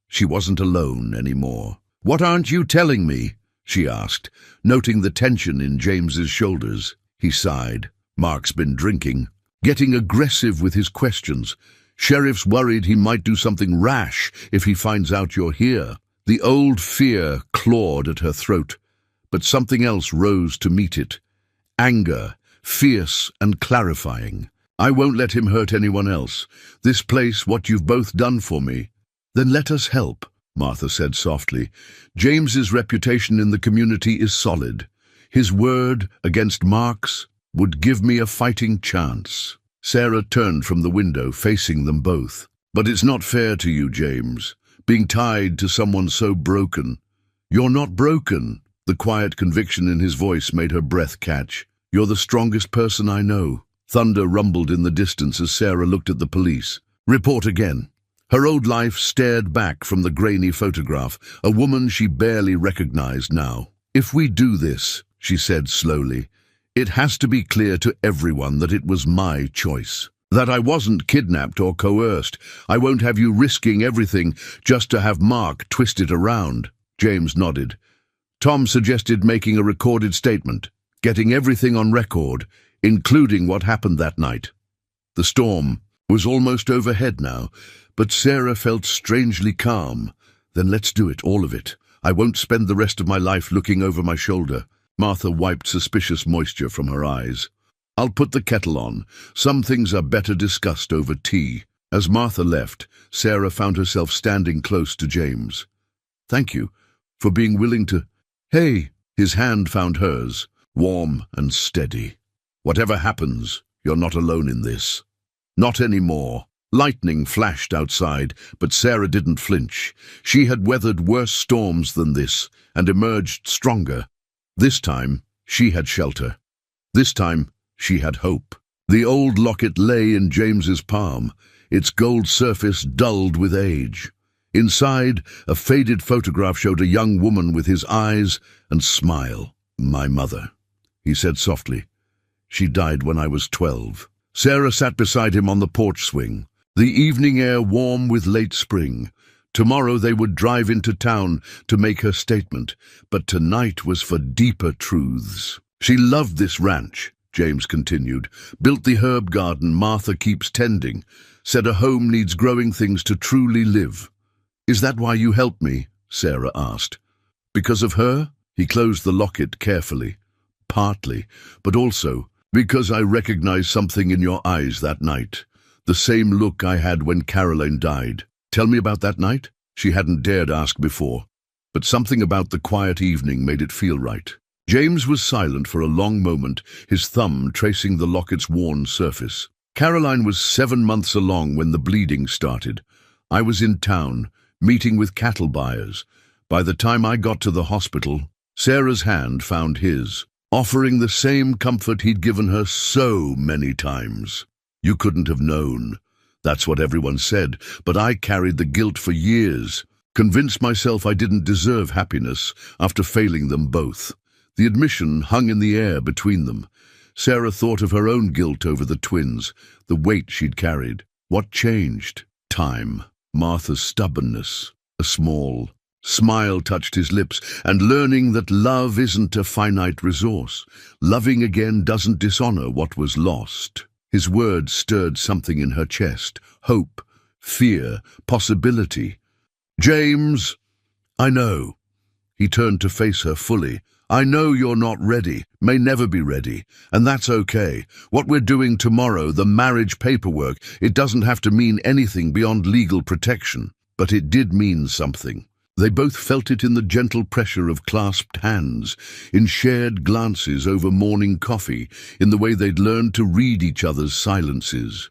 she wasn't alone anymore. What aren't you telling me? She asked, noting the tension in James's shoulders. He sighed. Mark's been drinking, getting aggressive with his questions. Sheriff's worried he might do something rash if he finds out you're here. The old fear clawed at her throat, but something else rose to meet it. Anger, fierce and clarifying. I won't let him hurt anyone else. This place, what you've both done for me. Then let us help, Martha said softly. James's reputation in the community is solid. His word against Mark's would give me a fighting chance. Sarah turned from the window, facing them both. But it's not fair to you, James, being tied to someone so broken. You're not broken. The quiet conviction in his voice made her breath catch. You're the strongest person I know. Thunder rumbled in the distance as Sarah looked at the police. Report again. Her old life stared back from the grainy photograph, a woman she barely recognized now. If we do this, she said slowly, it has to be clear to everyone that it was my choice. That I wasn't kidnapped or coerced. I won't have you risking everything just to have Mark twist it around. James nodded. Tom suggested making a recorded statement, getting everything on record, including what happened that night. The storm was almost overhead now, but Sarah felt strangely calm. Then let's do it, all of it. I won't spend the rest of my life looking over my shoulder. Martha wiped suspicious moisture from her eyes. I'll put the kettle on. Some things are better discussed over tea. As Martha left, Sarah found herself standing close to James. Thank you for being willing to... Hey! His hand found hers, warm and steady. Whatever happens, you're not alone in this. Not anymore. Lightning flashed outside, but Sarah didn't flinch. She had weathered worse storms than this and emerged stronger. This time, she had shelter. This time, she had hope. The old locket lay in James's palm, its gold surface dulled with age. Inside, a faded photograph showed a young woman with his eyes and smile. My mother, he said softly. She died when I was 12. Sarah sat beside him on the porch swing, the evening air warm with late spring. Tomorrow they would drive into town to make her statement, but tonight was for deeper truths. She loved this ranch, James continued, built the herb garden Martha keeps tending, said a home needs growing things to truly live. Is that why you helped me? Sarah asked. Because of her? He closed the locket carefully. Partly, but also because I recognized something in your eyes that night. The same look I had when Caroline died. Tell me about that night? She hadn't dared ask before, but something about the quiet evening made it feel right. James was silent for a long moment, his thumb tracing the locket's worn surface. Caroline was 7 months along when the bleeding started. I was in town, meeting with cattle buyers. By the time I got to the hospital, Sarah's hand found his, offering the same comfort he'd given her so many times. You couldn't have known. That's what everyone said, but I carried the guilt for years, convinced myself I didn't deserve happiness after failing them both. The admission hung in the air between them. Sarah thought of her own guilt over the twins, the weight she'd carried. What changed? Time. Martha's stubbornness. A small smile touched his lips, and learning that love isn't a finite resource. Loving again doesn't dishonor what was lost. His words stirred something in her chest. Hope, fear, possibility. James, I know. He turned to face her fully. I know you're not ready, may never be ready, and that's okay. What we're doing tomorrow, the marriage paperwork, it doesn't have to mean anything beyond legal protection. But it did mean something. They both felt it in the gentle pressure of clasped hands, in shared glances over morning coffee, in the way they'd learned to read each other's silences.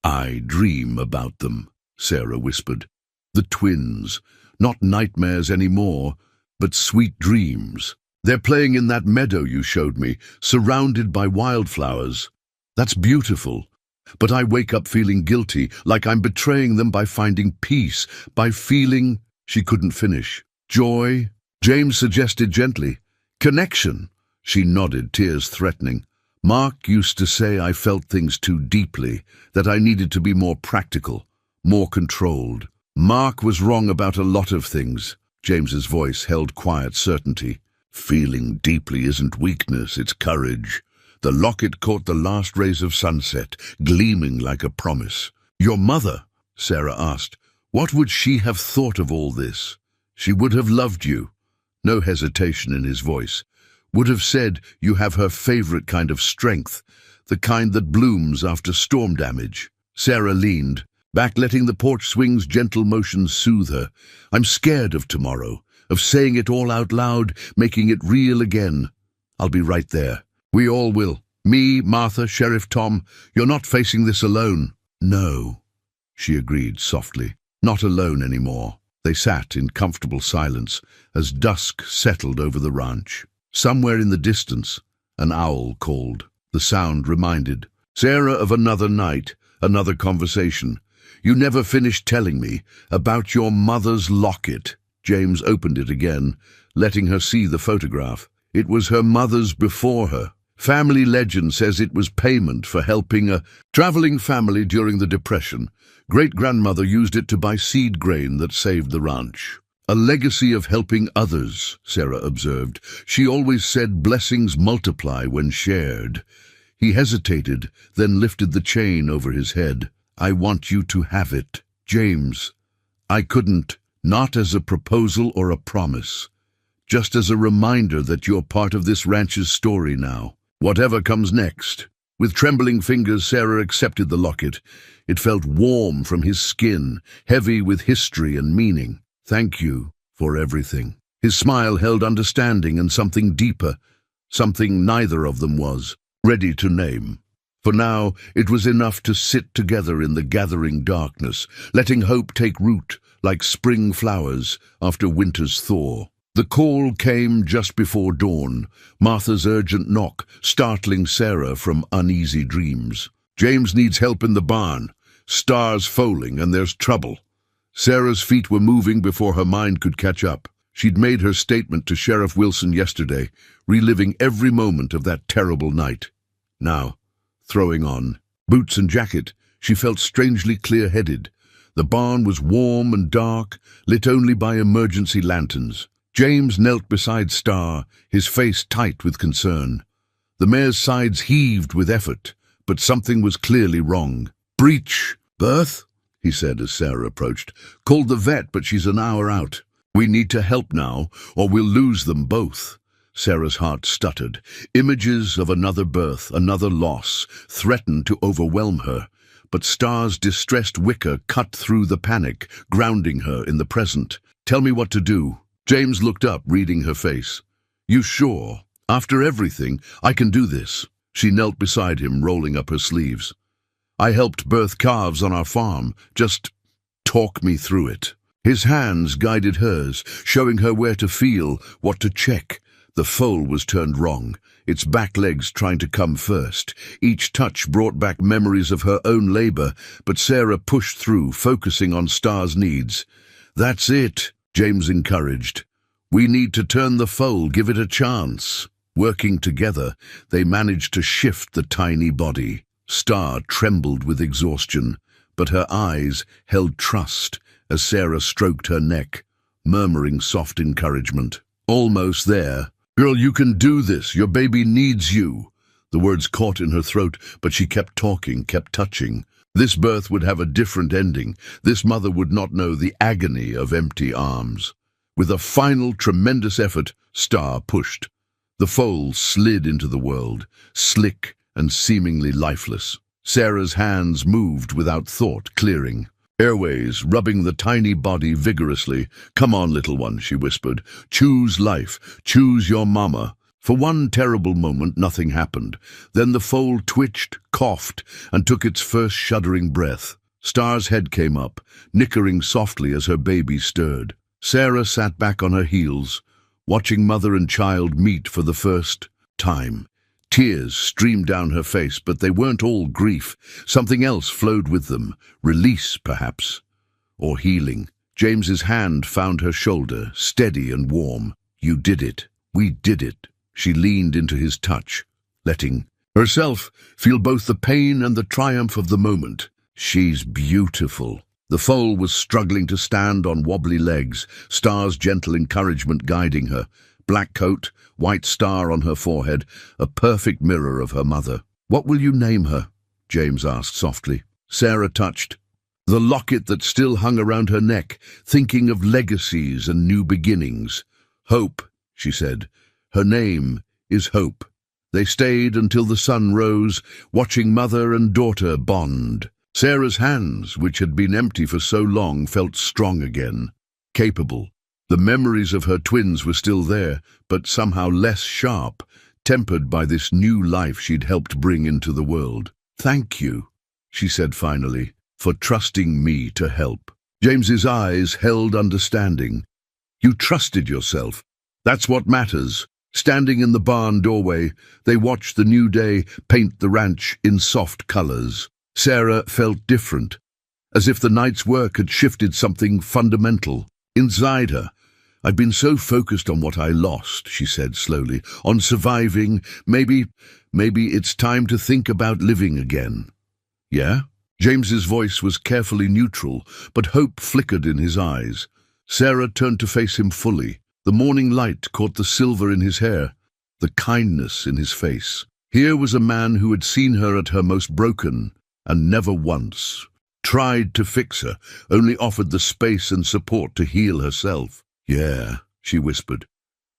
I dream about them, Sarah whispered. The twins, not nightmares anymore, but sweet dreams. They're playing in that meadow you showed me, surrounded by wildflowers. That's beautiful. But I wake up feeling guilty, like I'm betraying them by finding peace, by feeling... She couldn't finish. Joy? James suggested gently. Connection? She nodded, tears threatening. Mark used to say I felt things too deeply, that I needed to be more practical, more controlled. Mark was wrong about a lot of things. James's voice held quiet certainty. Feeling deeply isn't weakness, it's courage. The locket caught the last rays of sunset, gleaming like a promise. Your mother? Sarah asked. What would she have thought of all this? She would have loved you. No hesitation in his voice. Would have said you have her favorite kind of strength, the kind that blooms after storm damage. Sarah leaned, back letting the porch swing's gentle motions soothe her. I'm scared of tomorrow, of saying it all out loud, making it real again. I'll be right there. We all will. Me, Martha, Sheriff Tom. You're not facing this alone. No, she agreed softly. Not alone anymore. They sat in comfortable silence as dusk settled over the ranch. Somewhere in the distance, an owl called. The sound reminded Sarah of another night, another conversation. You never finished telling me about your mother's locket. James opened it again, letting her see the photograph. It was her mother's before her. Family legend says it was payment for helping a traveling family during the Depression. Great-grandmother used it to buy seed grain that saved the ranch. A legacy of helping others, Sarah observed. She always said blessings multiply when shared. He hesitated, then lifted the chain over his head. I want you to have it. James, I couldn't, not as a proposal or a promise. Just as a reminder that you're part of this ranch's story now. Whatever comes next. With trembling fingers, Sarah accepted the locket. It felt warm from his skin, heavy with history and meaning. Thank you for everything. His smile held understanding and something deeper, something neither of them was ready to name. For now, it was enough to sit together in the gathering darkness, letting hope take root like spring flowers after winter's thaw. The call came just before dawn, Martha's urgent knock, startling Sarah from uneasy dreams. James needs help in the barn. Stars falling, and there's trouble. Sarah's feet were moving before her mind could catch up. She'd made her statement to Sheriff Wilson yesterday, reliving every moment of that terrible night. Now, throwing on boots and jacket, she felt strangely clear-headed. The barn was warm and dark, lit only by emergency lanterns. James knelt beside Star, his face tight with concern. The mare's sides heaved with effort, but something was clearly wrong. Breech. Birth? He said as Sarah approached. Called the vet, but she's an hour out. We need to help now, or we'll lose them both. Sarah's heart stuttered. Images of another birth, another loss, threatened to overwhelm her. But Star's distressed wicker cut through the panic, grounding her in the present. Tell me what to do. James looked up, reading her face. You sure? After everything, I can do this. She knelt beside him, rolling up her sleeves. I helped birth calves on our farm. Just talk me through it. His hands guided hers, showing her where to feel, what to check. The foal was turned wrong, its back legs trying to come first. Each touch brought back memories of her own labor, but Sarah pushed through, focusing on Star's needs. That's it, James encouraged. We need to turn the foal, give it a chance. Working together, they managed to shift the tiny body. Star trembled with exhaustion, but her eyes held trust, as Sarah stroked her neck, murmuring soft encouragement. "Almost there. Girl, you can do this. Your baby needs you." The words caught in her throat, but she kept talking, kept touching. This birth would have a different ending. This mother would not know the agony of empty arms. With a final tremendous effort, Star pushed. The foal slid into the world, slick and seemingly lifeless. Sarah's hands moved without thought, clearing. Airways rubbing the tiny body vigorously. "Come on, little one," she whispered. "Choose life. Choose your mama." For one terrible moment, nothing happened. Then the foal twitched, coughed, and took its first shuddering breath. Star's head came up, nickering softly as her baby stirred. Sarah sat back on her heels, watching mother and child meet for the first time. Tears streamed down her face, but they weren't all grief. Something else flowed with them. Release, perhaps. Or healing. James's hand found her shoulder, steady and warm. "You did it. We did it." She leaned into his touch, letting herself feel both the pain and the triumph of the moment. "She's beautiful." The foal was struggling to stand on wobbly legs, Star's gentle encouragement guiding her. Black coat, white star on her forehead, a perfect mirror of her mother. "What will you name her?" James asked softly. Sarah touched the locket that still hung around her neck, thinking of legacies and new beginnings. "Hope," she said. "Her name is Hope." They stayed until the sun rose, watching mother and daughter bond. Sarah's hands, which had been empty for so long, felt strong again, capable. The memories of her twins were still there, but somehow less sharp, tempered by this new life she'd helped bring into the world. "Thank you," she said finally, "for trusting me to help." James's eyes held understanding. "You trusted yourself. That's what matters." Standing in the barn doorway, they watched the new day paint the ranch in soft colors. Sarah felt different, as if the night's work had shifted something fundamental inside her. "I've been so focused on what I lost," she said slowly, "on surviving. Maybe it's time to think about living again." "Yeah?" James's voice was carefully neutral, but hope flickered in his eyes. Sarah turned to face him fully. The morning light caught the silver in his hair, the kindness in his face. Here was a man who had seen her at her most broken, and never once tried to fix her, only offered the space and support to heal herself. "Yeah," she whispered,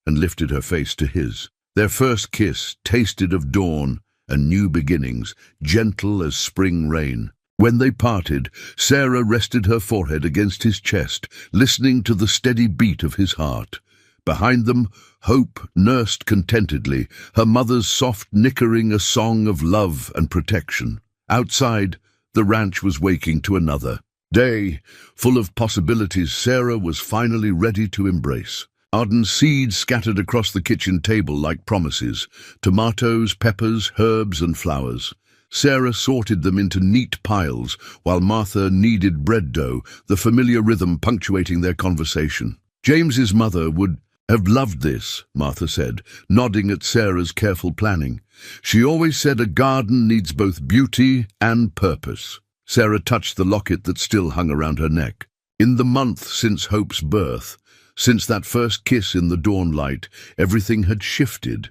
and lifted her face to his. Their first kiss tasted of dawn and new beginnings, gentle as spring rain. When they parted, Sarah rested her forehead against his chest, listening to the steady beat of his heart. Behind them, Hope nursed contentedly, her mother's soft nickering a song of love and protection. Outside, the ranch was waking to another day, full of possibilities Sarah was finally ready to embrace. Garden seeds scattered across the kitchen table like promises, tomatoes, peppers, herbs and flowers. Sarah sorted them into neat piles, while Martha kneaded bread dough, the familiar rhythm punctuating their conversation. James's mother would have loved this, Martha said, nodding at Sarah's careful planning. "She always said a garden needs both beauty and purpose." Sarah touched the locket that still hung around her neck. In the month since Hope's birth, since that first kiss in the dawn light, everything had shifted.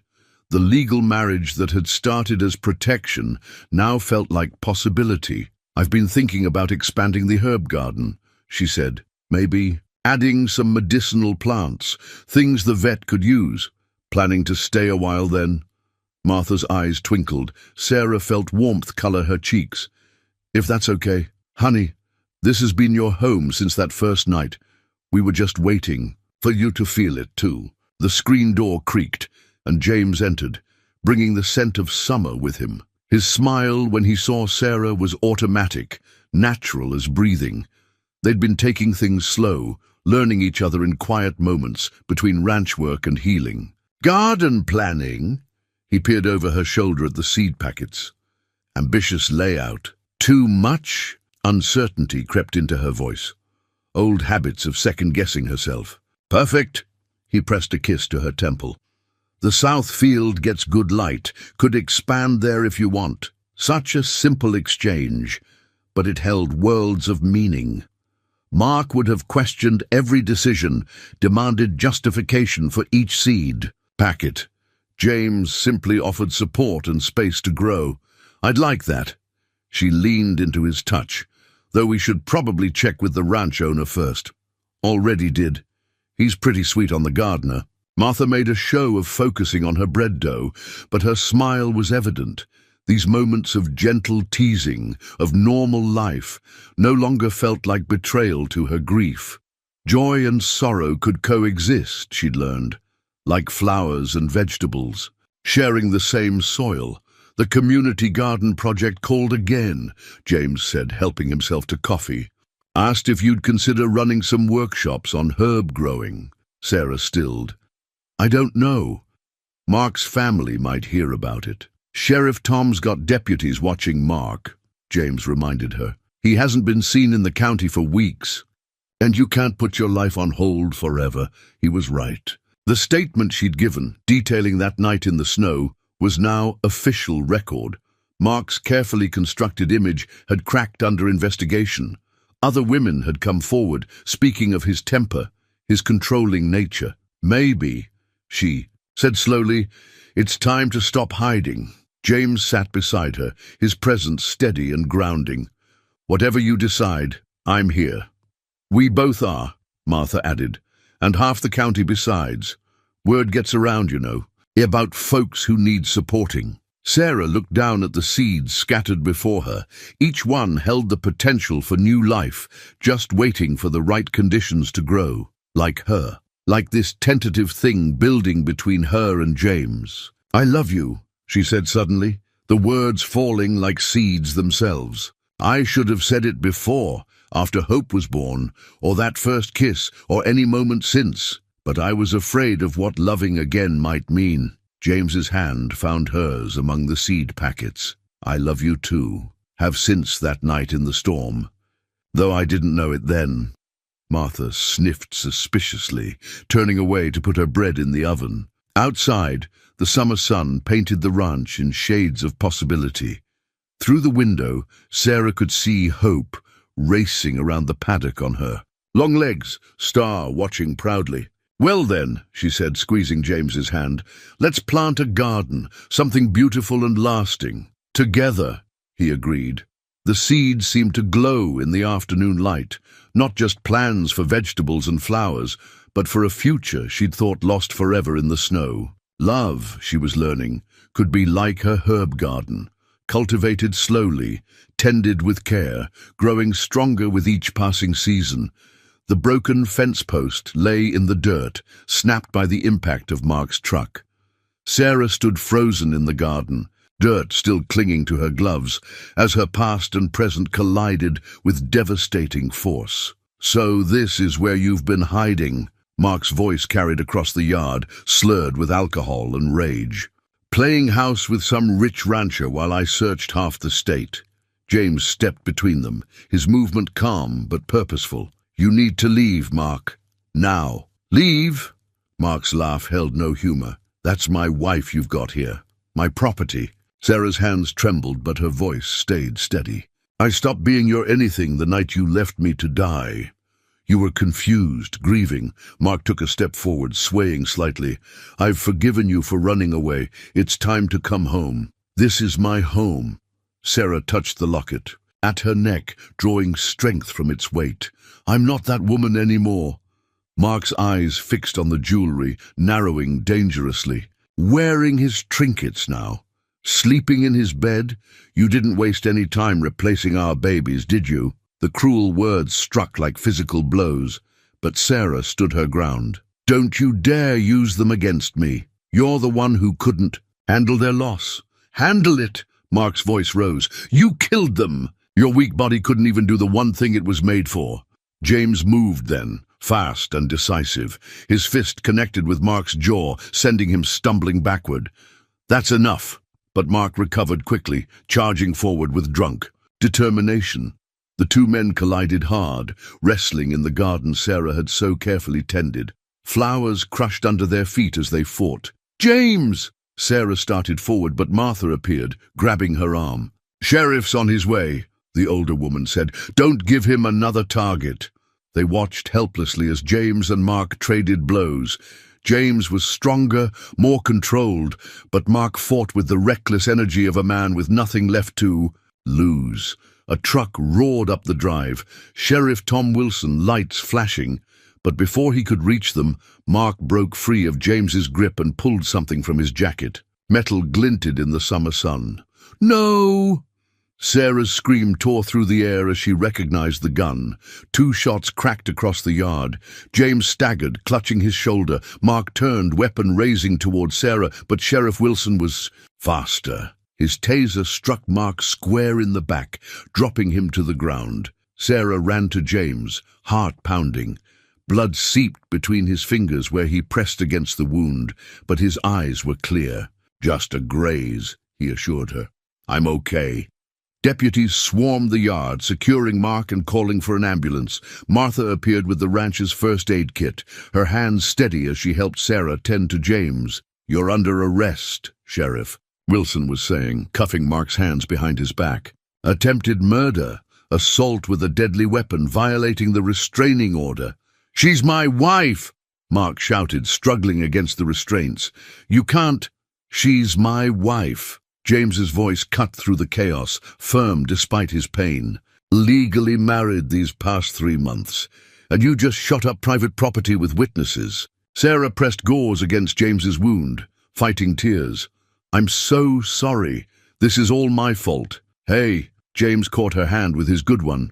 The legal marriage that had started as protection now felt like possibility. "I've been thinking about expanding the herb garden," she said. "Maybe adding some medicinal plants, things the vet could use. Planning to stay a while then?" Martha's eyes twinkled. Sarah felt warmth color her cheeks. "If that's okay. Honey, this has been your home since that first night. We were just waiting for you to feel it too." The screen door creaked, and James entered, bringing the scent of summer with him. His smile when he saw Sarah was automatic, natural as breathing. They'd been taking things slow, learning each other in quiet moments between ranch work and healing. "Garden planning?" He peered over her shoulder at the seed packets. "Ambitious layout. Too much?" Uncertainty crept into her voice. Old habits of second-guessing herself. "Perfect." He pressed a kiss to her temple. "The south field gets good light. Could expand there if you want." Such a simple exchange, but it held worlds of meaning. Mark would have questioned every decision, demanded justification for each seed. Packet. James simply offered support and space to grow. I'd like that. She leaned into his touch, though we should probably check with the ranch owner first. Already did. He's pretty sweet on the gardener. Martha made a show of focusing on her bread dough, but her smile was evident. These moments of gentle teasing, of normal life, no longer felt like betrayal to her grief. Joy and sorrow could coexist, she'd learned, like flowers and vegetables, sharing the same soil. The community garden project called again, James said, helping himself to coffee. Asked if you'd consider running some workshops on herb growing. Sarah stilled. I don't know. Mark's family might hear about it. Sheriff Tom's got deputies watching Mark, James reminded her. He hasn't been seen in the county for weeks. And you can't put your life on hold forever. He was right. The statement she'd given, detailing that night in the snow, was now official record. Mark's carefully constructed image had cracked under investigation. Other women had come forward, speaking of his temper, his controlling nature. Maybe, she said slowly, it's time to stop hiding. James sat beside her, his presence steady and grounding. Whatever you decide, I'm here. We both are, Martha added, and half the county besides. Word gets around, you know, about folks who need supporting. Sarah looked down at the seeds scattered before her. Each one held the potential for new life, just waiting for the right conditions to grow, like her, like this tentative thing building between her and James. I love you, she said suddenly, the words falling like seeds themselves. I should have said it before, after Hope was born, or that first kiss, or any moment since. But I was afraid of what loving again might mean. James's hand found hers among the seed packets. I love you too. Have since that night in the storm. Though I didn't know it then. Martha sniffed suspiciously, turning away to put her bread in the oven. Outside, the summer sun painted the ranch in shades of possibility. Through the window, Sarah could see Hope racing around the paddock on her. Longlegs, Star watching proudly. Well then, she said, squeezing James's hand, let's plant a garden, something beautiful and lasting. Together, he agreed. The seeds seemed to glow in the afternoon light, not just plans for vegetables and flowers, but for a future she'd thought lost forever in the snow. Love, she was learning, could be like her herb garden, cultivated slowly, tended with care, growing stronger with each passing season. The broken fence post lay in the dirt, snapped by the impact of Mark's truck. Sarah stood frozen in the garden, dirt still clinging to her gloves, as her past and present collided with devastating force. So this is where you've been hiding, Mark's voice carried across the yard, slurred with alcohol and rage. Playing house with some rich rancher while I searched half the state. James stepped between them, his movement calm but purposeful. You need to leave, Mark. Now. Leave? Mark's laugh held no humor. That's my wife you've got here. My property. Sarah's hands trembled, but her voice stayed steady. I stopped being your anything the night you left me to die. You were confused, grieving. Mark took a step forward, swaying slightly. I've forgiven you for running away. It's time to come home. This is my home. Sarah touched the locket, at her neck, drawing strength from its weight. I'm not that woman anymore. Mark's eyes fixed on the jewelry, narrowing dangerously. Wearing his trinkets now. Sleeping in his bed? You didn't waste any time replacing our babies, did you? The cruel words struck like physical blows, but Sarah stood her ground. Don't you dare use them against me. You're the one who couldn't handle their loss. Handle it! Mark's voice rose. You killed them! Your weak body couldn't even do the one thing it was made for. James moved then, fast and decisive. His fist connected with Mark's jaw, sending him stumbling backward. That's enough. But Mark recovered quickly, charging forward with drunk determination. The two men collided hard, wrestling in the garden Sarah had so carefully tended. Flowers crushed under their feet as they fought. James! Sarah started forward, but Martha appeared, grabbing her arm. Sheriff's on his way, the older woman said. Don't give him another target. They watched helplessly as James and Mark traded blows. James was stronger, more controlled, but Mark fought with the reckless energy of a man with nothing left to lose. A truck roared up the drive, Sheriff Tom Wilson, lights flashing. But before he could reach them, Mark broke free of James's grip and pulled something from his jacket. Metal glinted in the summer sun. "No!" Sarah's scream tore through the air as she recognized the gun. 2 shots cracked across the yard. James staggered, clutching his shoulder. Mark turned, weapon raising toward Sarah, but Sheriff Wilson was faster. His taser struck Mark square in the back, dropping him to the ground. Sarah ran to James, heart pounding. Blood seeped between his fingers where he pressed against the wound, but his eyes were clear. "Just a graze," he assured her. "I'm okay." Deputies swarmed the yard, securing Mark and calling for an ambulance. Martha appeared with the ranch's first aid kit, her hands steady as she helped Sarah tend to James. "You're under arrest, Sheriff," Wilson was saying, cuffing Mark's hands behind his back. "Attempted murder, assault with a deadly weapon, violating the restraining order." "She's my wife!" Mark shouted, struggling against the restraints. "You can't—" "She's my wife." James's voice cut through the chaos, firm despite his pain. "Legally married these past 3 months, and you just shot up private property with witnesses." Sarah pressed gauze against James's wound, fighting tears. "I'm so sorry. This is all my fault." "Hey," James caught her hand with his good one.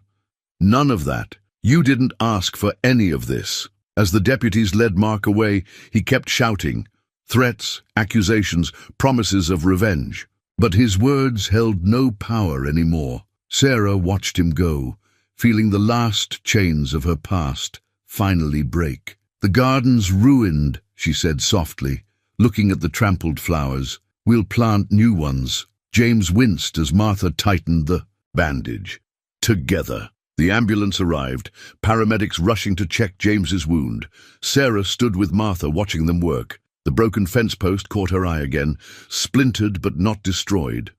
"None of that. You didn't ask for any of this." As the deputies led Mark away, he kept shouting. Threats, accusations, promises of revenge. But his words held no power anymore. Sarah watched him go, feeling the last chains of her past finally break. "The garden's ruined," she said softly, looking at the trampled flowers. "We'll plant new ones." James winced as Martha tightened the bandage. Together. The ambulance arrived, paramedics rushing to check James's wound. Sarah stood with Martha watching them work. The broken fence post caught her eye again, splintered but not destroyed,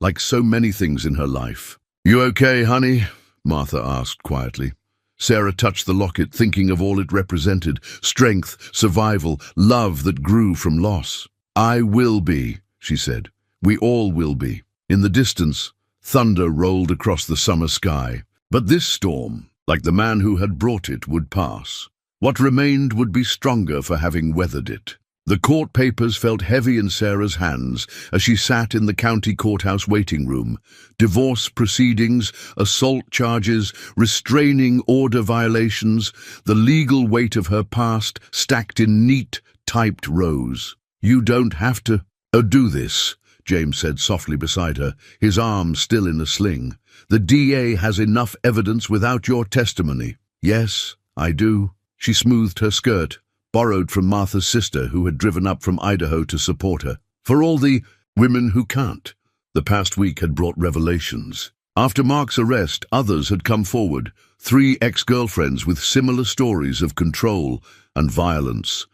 like so many things in her life. "You okay, honey?" Martha asked quietly. Sarah touched the locket, thinking of all it represented: strength, survival, love that grew from loss. "I will be," she said. "We all will be." In the distance, thunder rolled across the summer sky. But this storm, like the man who had brought it, would pass. What remained would be stronger for having weathered it. The court papers felt heavy in Sarah's hands as she sat in the county courthouse waiting room. Divorce proceedings, assault charges, restraining order violations, the legal weight of her past stacked in neat, typed rows. "You don't have to do this," James said softly beside her, his arm still in a sling. "The DA has enough evidence without your testimony." "Yes, I do." She smoothed her skirt, borrowed from Martha's sister who had driven up from Idaho to support her. "For all the women who can't." The past week had brought revelations. After Mark's arrest, others had come forward, 3 ex-girlfriends with similar stories of control and violence.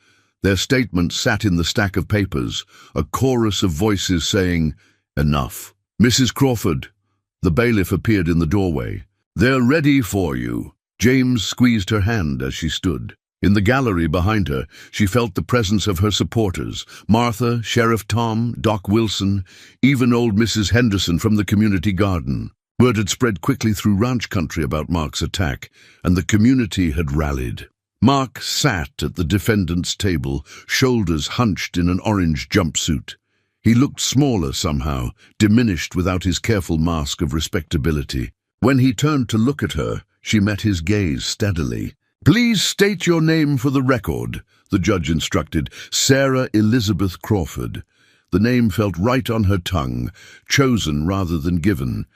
Their statements sat in the stack of papers, a chorus of voices saying, "Enough." "Mrs. Crawford." The bailiff appeared in the doorway. "They're ready for you." James squeezed her hand as she stood. In the gallery behind her, she felt the presence of her supporters: Martha, Sheriff Tom, Doc Wilson, even old Mrs. Henderson from the community garden. Word had spread quickly through ranch country about Mark's attack, and the community had rallied. Mark sat at the defendant's table, shoulders hunched in an orange jumpsuit. He looked smaller somehow, diminished without his careful mask of respectability. When he turned to look at her, she met his gaze steadily. "Please state your name for the record," the judge instructed. "Sarah Elizabeth Crawford." The name felt right on her tongue, chosen rather than given.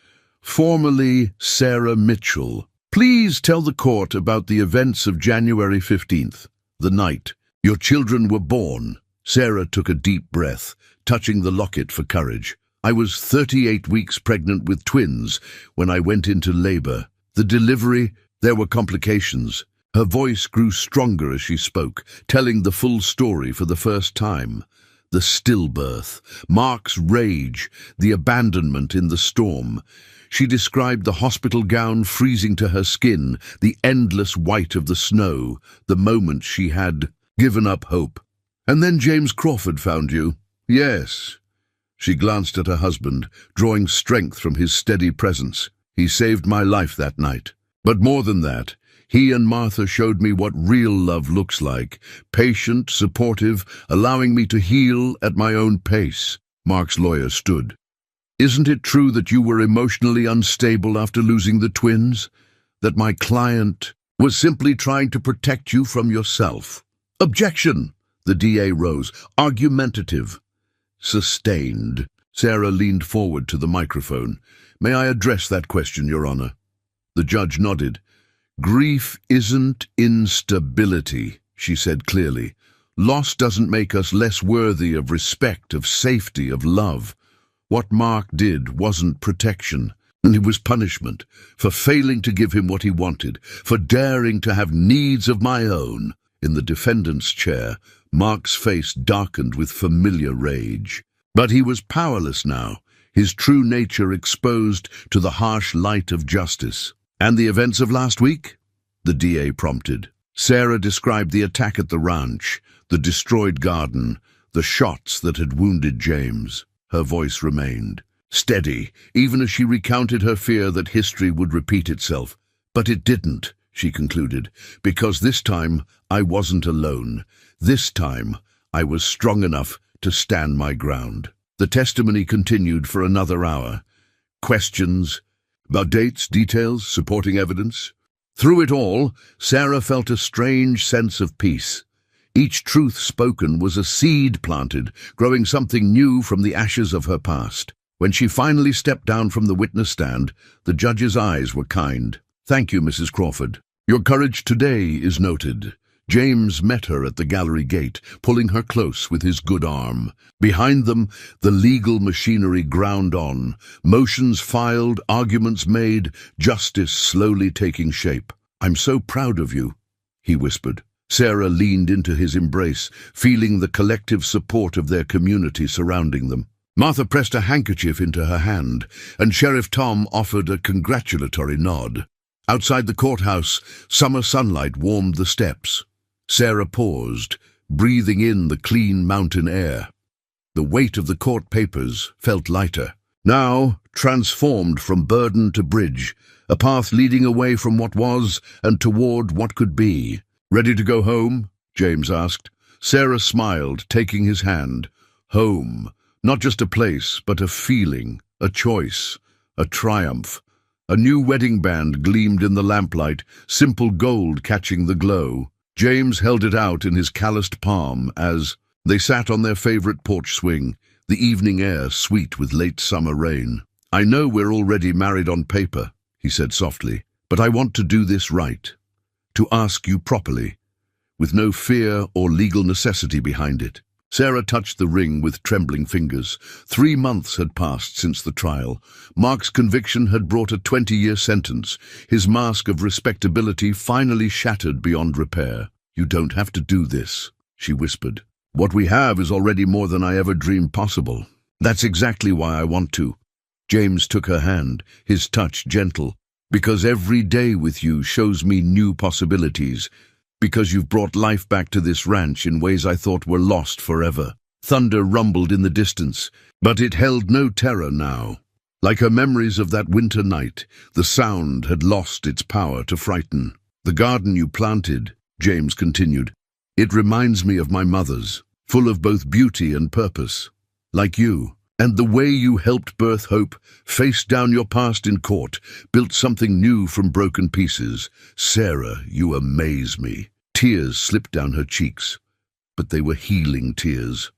"Formerly Sarah Mitchell. Please tell the court about the events of January 15th, the night your children were born." Sarah took a deep breath, touching the locket for courage. "I was 38 weeks pregnant with twins when I went into labor. The delivery, there were complications." Her voice grew stronger as she spoke, telling the full story for the first time. the stillbirth, Mark's rage, the abandonment in the storm. She described the hospital gown freezing to her skin, the endless white of the snow, the moment she had given up hope. "And then James Crawford found you?" "Yes." She glanced at her husband, drawing strength from his steady presence. "He saved my life that night. But more than that, he and Martha showed me what real love looks like, patient, supportive, allowing me to heal at my own pace." Mark's lawyer stood. "Isn't it true that you were emotionally unstable after losing the twins? That my client was simply trying to protect you from yourself?" "Objection!" The DA rose, argumentative. "Sustained." Sarah leaned forward to the microphone. "May I address that question, Your Honor?" The judge nodded. "Grief isn't instability," she said clearly. "Loss doesn't make us less worthy of respect, of safety, of love. What Mark did wasn't protection, and it was punishment for failing to give him what he wanted, for daring to have needs of my own." In the defendant's chair, Mark's face darkened with familiar rage. But he was powerless now, his true nature exposed to the harsh light of justice. "And the events of last week?" the DA prompted. Sarah described the attack at the ranch, the destroyed garden, the shots that had wounded James. Her voice remained steady, even as she recounted her fear that history would repeat itself. "But it didn't," she concluded, "because this time I wasn't alone. This time I was strong enough to stand my ground." The testimony continued for another hour. Questions about dates, details, supporting evidence. Through it all, Sarah felt a strange sense of peace. Each truth spoken was a seed planted, growing something new from the ashes of her past. When she finally stepped down from the witness stand, the judge's eyes were kind. "Thank you, Mrs. Crawford. Your courage today is noted." James met her at the gallery gate, pulling her close with his good arm. Behind them, the legal machinery ground on, motions filed, arguments made, justice slowly taking shape. "I'm so proud of you," he whispered. Sarah leaned into his embrace, feeling the collective support of their community surrounding them. Martha pressed a handkerchief into her hand, and Sheriff Tom offered a congratulatory nod. Outside the courthouse, summer sunlight warmed the steps. Sarah paused, breathing in the clean mountain air. The weight of the court papers felt lighter. Now, transformed from burden to bridge, a path leading away from what was and toward what could be. "Ready to go home?" James asked. Sarah smiled, taking his hand. Home, not just a place, but a feeling, a choice, a triumph. A new wedding band gleamed in the lamplight, simple gold catching the glow. James held it out in his calloused palm as they sat on their favorite porch swing, the evening air sweet with late summer rain. "I know we're already married on paper," he said softly, "but I want to do this right, to ask you properly, with no fear or legal necessity behind it." Sarah touched the ring with trembling fingers. 3 months had passed since the trial. Mark's conviction had brought a 20-year sentence, his mask of respectability finally shattered beyond repair. "You don't have to do this," she whispered. "What we have is already more than I ever dreamed possible. That's exactly why I want to." James took her hand, his touch gentle. "Because every day with you shows me new possibilities. Because you've brought life back to this ranch in ways I thought were lost forever." Thunder rumbled in the distance, but it held no terror now. Like her memories of that winter night, the sound had lost its power to frighten. "The garden you planted," James continued, "it reminds me of my mother's, full of both beauty and purpose. Like you. And the way you helped birth hope, faced down your past in court, built something new from broken pieces. Sarah, you amaze me." Tears slipped down her cheeks, but they were healing tears,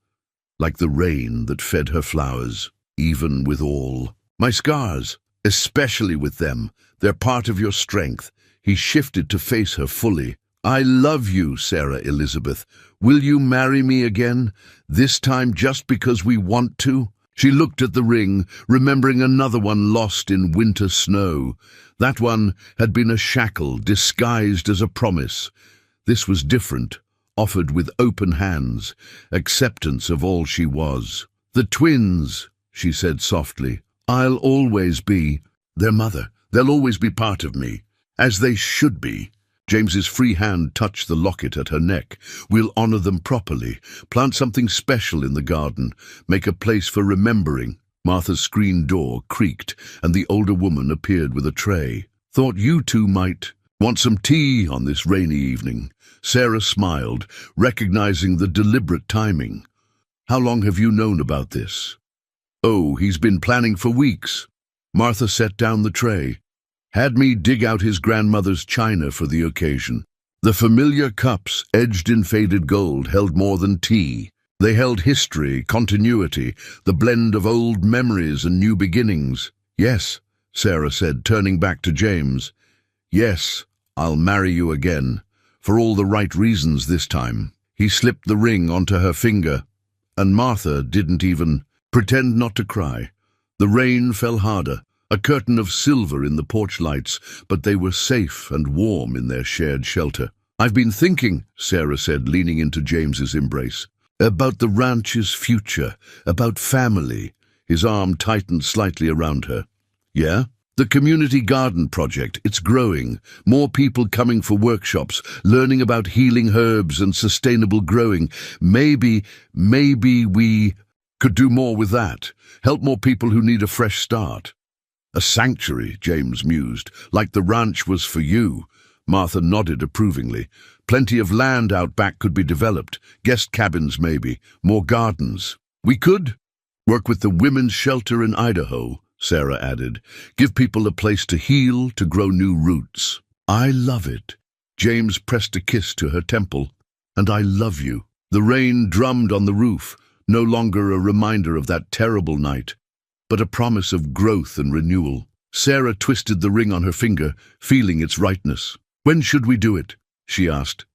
like the rain that fed her flowers. "Even with all my scars, especially with them, they're part of your strength." He shifted to face her fully. "I love you, Sarah Elizabeth. Will you marry me again? This time just because we want to?" She looked at the ring, remembering another one lost in winter snow. That one had been a shackle disguised as a promise. This was different, offered with open hands, acceptance of all she was. "The twins," she said softly. "I'll always be their mother. They'll always be part of me, as they should be." James's free hand touched the locket at her neck. "We'll honor them properly, plant something special in the garden, make a place for remembering." Martha's screen door creaked, and the older woman appeared with a tray. "Thought you two might want some tea on this rainy evening." Sarah smiled, recognizing the deliberate timing. "How long have you known about this?" "Oh, he's been planning for weeks." Martha set down the tray. "Had me dig out his grandmother's china for the occasion." The familiar cups, edged in faded gold, held more than tea. They held history, continuity, the blend of old memories and new beginnings. "Yes," Sarah said, turning back to James. "Yes, I'll marry you again, for all the right reasons this time." He slipped the ring onto her finger, and Martha didn't even pretend not to cry. The rain fell harder, a curtain of silver in the porch lights, but they were safe and warm in their shared shelter. "I've been thinking," Sarah said, leaning into James's embrace, "about the ranch's future, about family." His arm tightened slightly around her. "Yeah?" "The community garden project, it's growing. More people coming for workshops, learning about healing herbs and sustainable growing. Maybe we could do more with that, help more people who need a fresh start." "A sanctuary," James mused, "like the ranch was for you." Martha nodded approvingly. "Plenty of land out back could be developed. Guest cabins maybe, more gardens." "We could work with the women's shelter in Idaho," Sarah added. "Give people a place to heal, to grow new roots." "I love it." James pressed a kiss to her temple. "And I love you." The rain drummed on the roof, no longer a reminder of that terrible night, but a promise of growth and renewal. Sarah twisted the ring on her finger, feeling its rightness. "When should we do it?" she asked.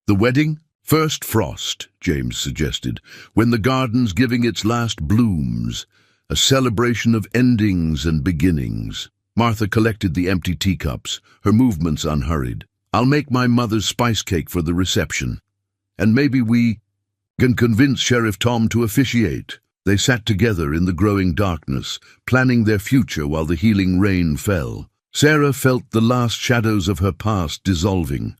"The wedding?" "First frost," James suggested, "when the garden's giving its last blooms. A celebration of endings and beginnings." Martha collected the empty teacups, her movements unhurried. "I'll make my mother's spice cake for the reception. And maybe we can convince Sheriff Tom to officiate." They sat together in the growing darkness, planning their future while the healing rain fell. Sarah felt the last shadows of her past dissolving,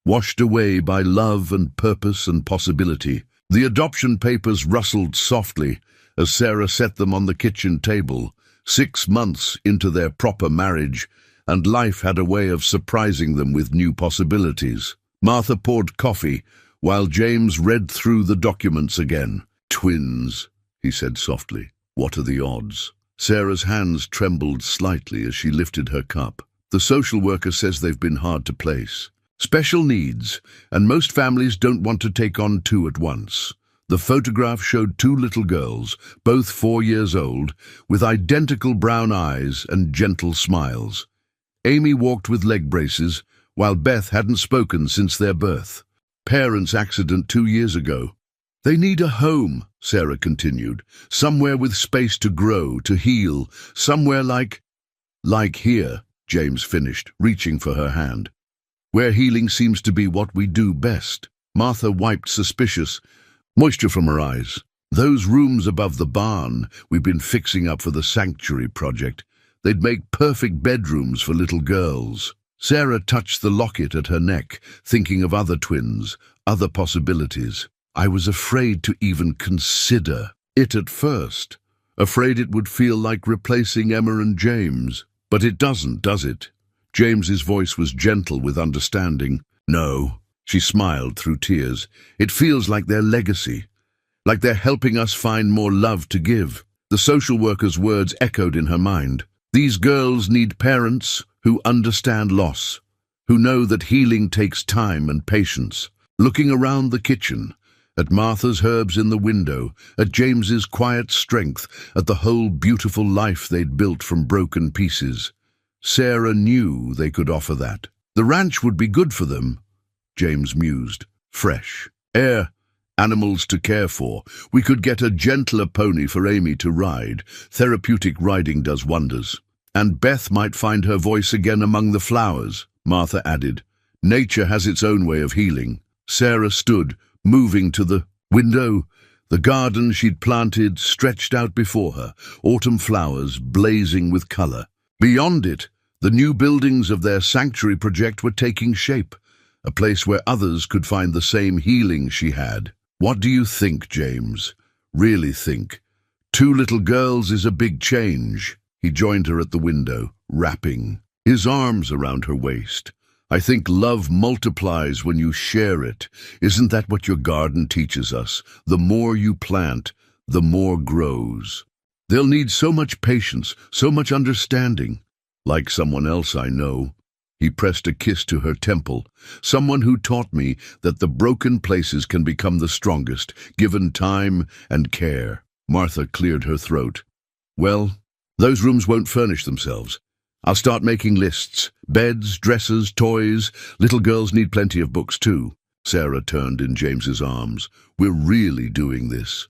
washed away by love and purpose and possibility. The adoption papers rustled softly as Sarah set them on the kitchen table, 6 months into their proper marriage, and life had a way of surprising them with new possibilities. Martha poured coffee, while James read through the documents again. "Twins," he said softly. "What are the odds?" Sarah's hands trembled slightly as she lifted her cup. "The social worker says they've been hard to place. Special needs, and most families don't want to take on 2 at once." The photograph showed 2 little girls, both 4 years old, with identical brown eyes and gentle smiles. Amy walked with leg braces, while Beth hadn't spoken since their birth. Parents' accident 2 years ago. "They need a home," Sarah continued, "somewhere with space to grow, to heal, somewhere like here," James finished, reaching for her hand. "Where healing seems to be what we do best." Martha wiped suspicious moisture from her eyes. "Those rooms above the barn we've been fixing up for the sanctuary project, they'd make perfect bedrooms for little girls." Sarah touched the locket at her neck, thinking of other twins, other possibilities. "I was afraid to even consider it at first, afraid it would feel like replacing Emma and James. But it doesn't, does it?" James's voice was gentle with understanding. "No." She smiled through tears. "It feels like their legacy, like they're helping us find more love to give." The social worker's words echoed in her mind. "These girls need parents who understand loss, who know that healing takes time and patience." Looking around the kitchen, at Martha's herbs in the window, at James's quiet strength, at the whole beautiful life they'd built from broken pieces, Sarah knew they could offer that. "The ranch would be good for them," James mused. "Fresh air, animals to care for. We could get a gentler pony for Amy to ride. Therapeutic riding does wonders. And Beth might find her voice again among the flowers," Martha added. "Nature has its own way of healing." Sarah stood, moving to the window. The garden she'd planted stretched out before her, autumn flowers blazing with color. Beyond it, the new buildings of their sanctuary project were taking shape, a place where others could find the same healing she had. What do you think, James? Really think? Two little girls is a big change. He joined her at the window, rapping, his arms around her waist. I think love multiplies when you share it. Isn't that what your garden teaches us? The more you plant, the more grows. They'll need so much patience, so much understanding. Like someone else I know. He pressed a kiss to her temple. Someone who taught me that the broken places can become the strongest, given time and care. Martha cleared her throat. Well, those rooms won't furnish themselves. I'll start making lists. Beds, dresses, toys. Little girls need plenty of books too. Sarah turned in James's arms. We're really doing this.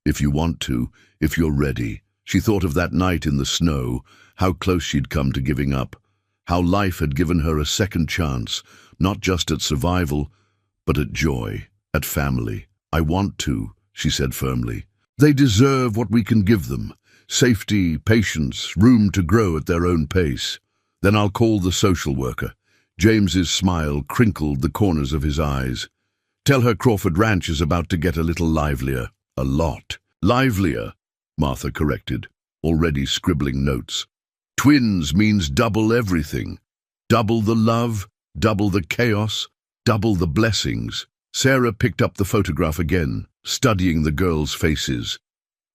If you want to, if you're ready. She thought of that night in the snow, how close she'd come to giving up, how life had given her a second chance, not just at survival, but at joy, at family. I want to, she said firmly. They deserve what we can give them. Safety, patience, room to grow at their own pace. Then I'll call the social worker. James's smile crinkled the corners of his eyes. Tell her Crawford Ranch is about to get a little livelier. A lot. Livelier, Martha corrected, already scribbling notes. Twins means double everything. Double the love, double the chaos, double the blessings. Sarah picked up the photograph again, studying the girls' faces.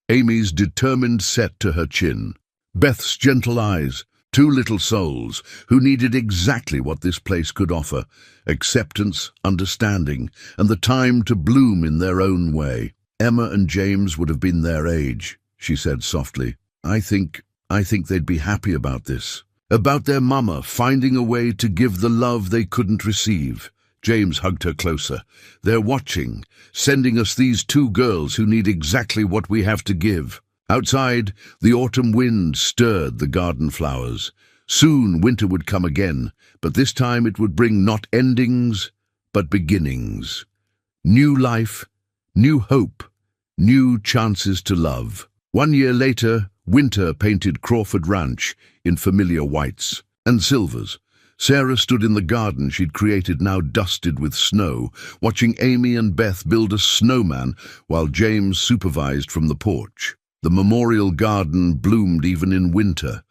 Amy's determined set to her chin. Beth's gentle eyes, two little souls who needed exactly what this place could offer, acceptance, understanding, and the time to bloom in their own way. Emma and James would have been their age, she said softly. I think they'd be happy about this. About their mama finding a way to give the love they couldn't receive. James hugged her closer. They're watching, sending us these two girls who need exactly what we have to give. Outside, the autumn wind stirred the garden flowers. Soon winter would come again, but this time it would bring not endings, but beginnings. New life, new hope, new chances to love. 1 year later, winter painted Crawford Ranch in familiar whites and silvers. Sarah stood in the garden she'd created, now dusted with snow, watching Amy and Beth build a snowman while James supervised from the porch. The memorial garden bloomed even in winter,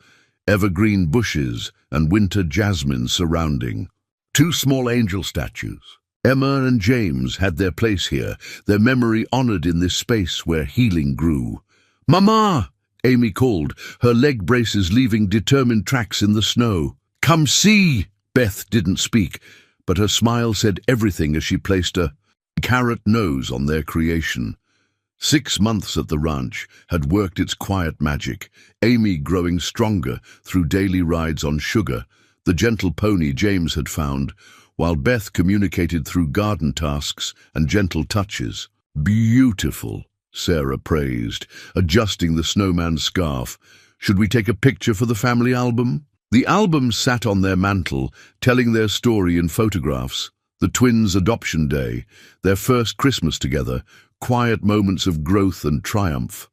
evergreen bushes and winter jasmine surrounding. Two small angel statues. Emma and James had their place here, their memory honored in this space where healing grew. "Mama!" Amy called, her leg braces leaving determined tracks in the snow. "Come see!" Beth didn't speak, but her smile said everything as she placed a carrot nose on their creation. 6 months at the ranch had worked its quiet magic, Amy growing stronger through daily rides on Sugar, the gentle pony James had found, while Beth communicated through garden tasks and gentle touches. "Beautiful," Sarah praised, adjusting the snowman's scarf. "Should we take a picture for the family album?" The album sat on their mantel, telling their story in photographs. The twins' adoption day, their first Christmas together, quiet moments of growth and triumph.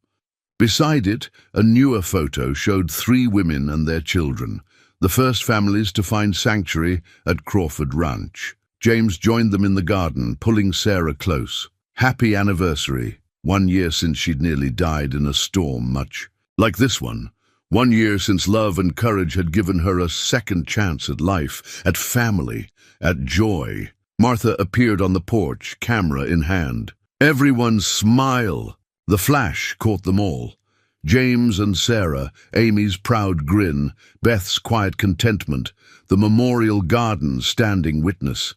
Beside it, a newer photo showed 3 women and their children, the first families to find sanctuary at Crawford Ranch. James joined them in the garden, pulling Sarah close. Happy anniversary. 1 year since she'd nearly died in a storm, much like this one. 1 year since love and courage had given her a second chance at life, at family, at joy. Martha appeared on the porch, camera in hand. Everyone's smile. The flash caught them all. James and Sarah, Amy's proud grin, Beth's quiet contentment, the memorial garden standing witness.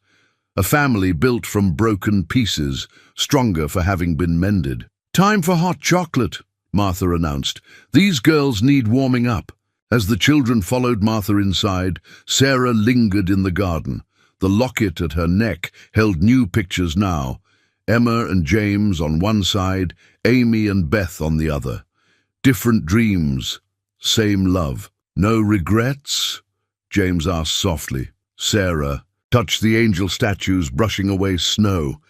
A family built from broken pieces, stronger for having been mended. "Time for hot chocolate," Martha announced. "These girls need warming up." As the children followed Martha inside, Sarah lingered in the garden. The locket at her neck held new pictures now. Emma and James on one side, Amy and Beth on the other. Different dreams, same love. "No regrets?" James asked softly. Sarah touched the angel statues, brushing away snow.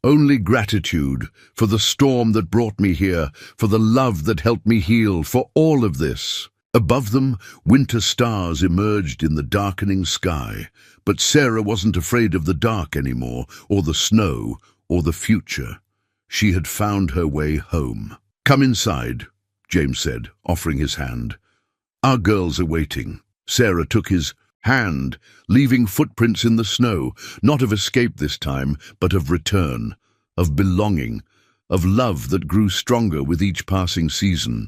Only gratitude for the storm that brought me here, for the love that helped me heal, for all of this. Above them, winter stars emerged in the darkening sky. But Sarah wasn't afraid of the dark anymore, or the snow, or the future. She had found her way home. "Come inside," James said, offering his hand. "Our girls are waiting." Sarah took his hand, leaving footprints in the snow, not of escape this time, but of return, of belonging, of love that grew stronger with each passing season.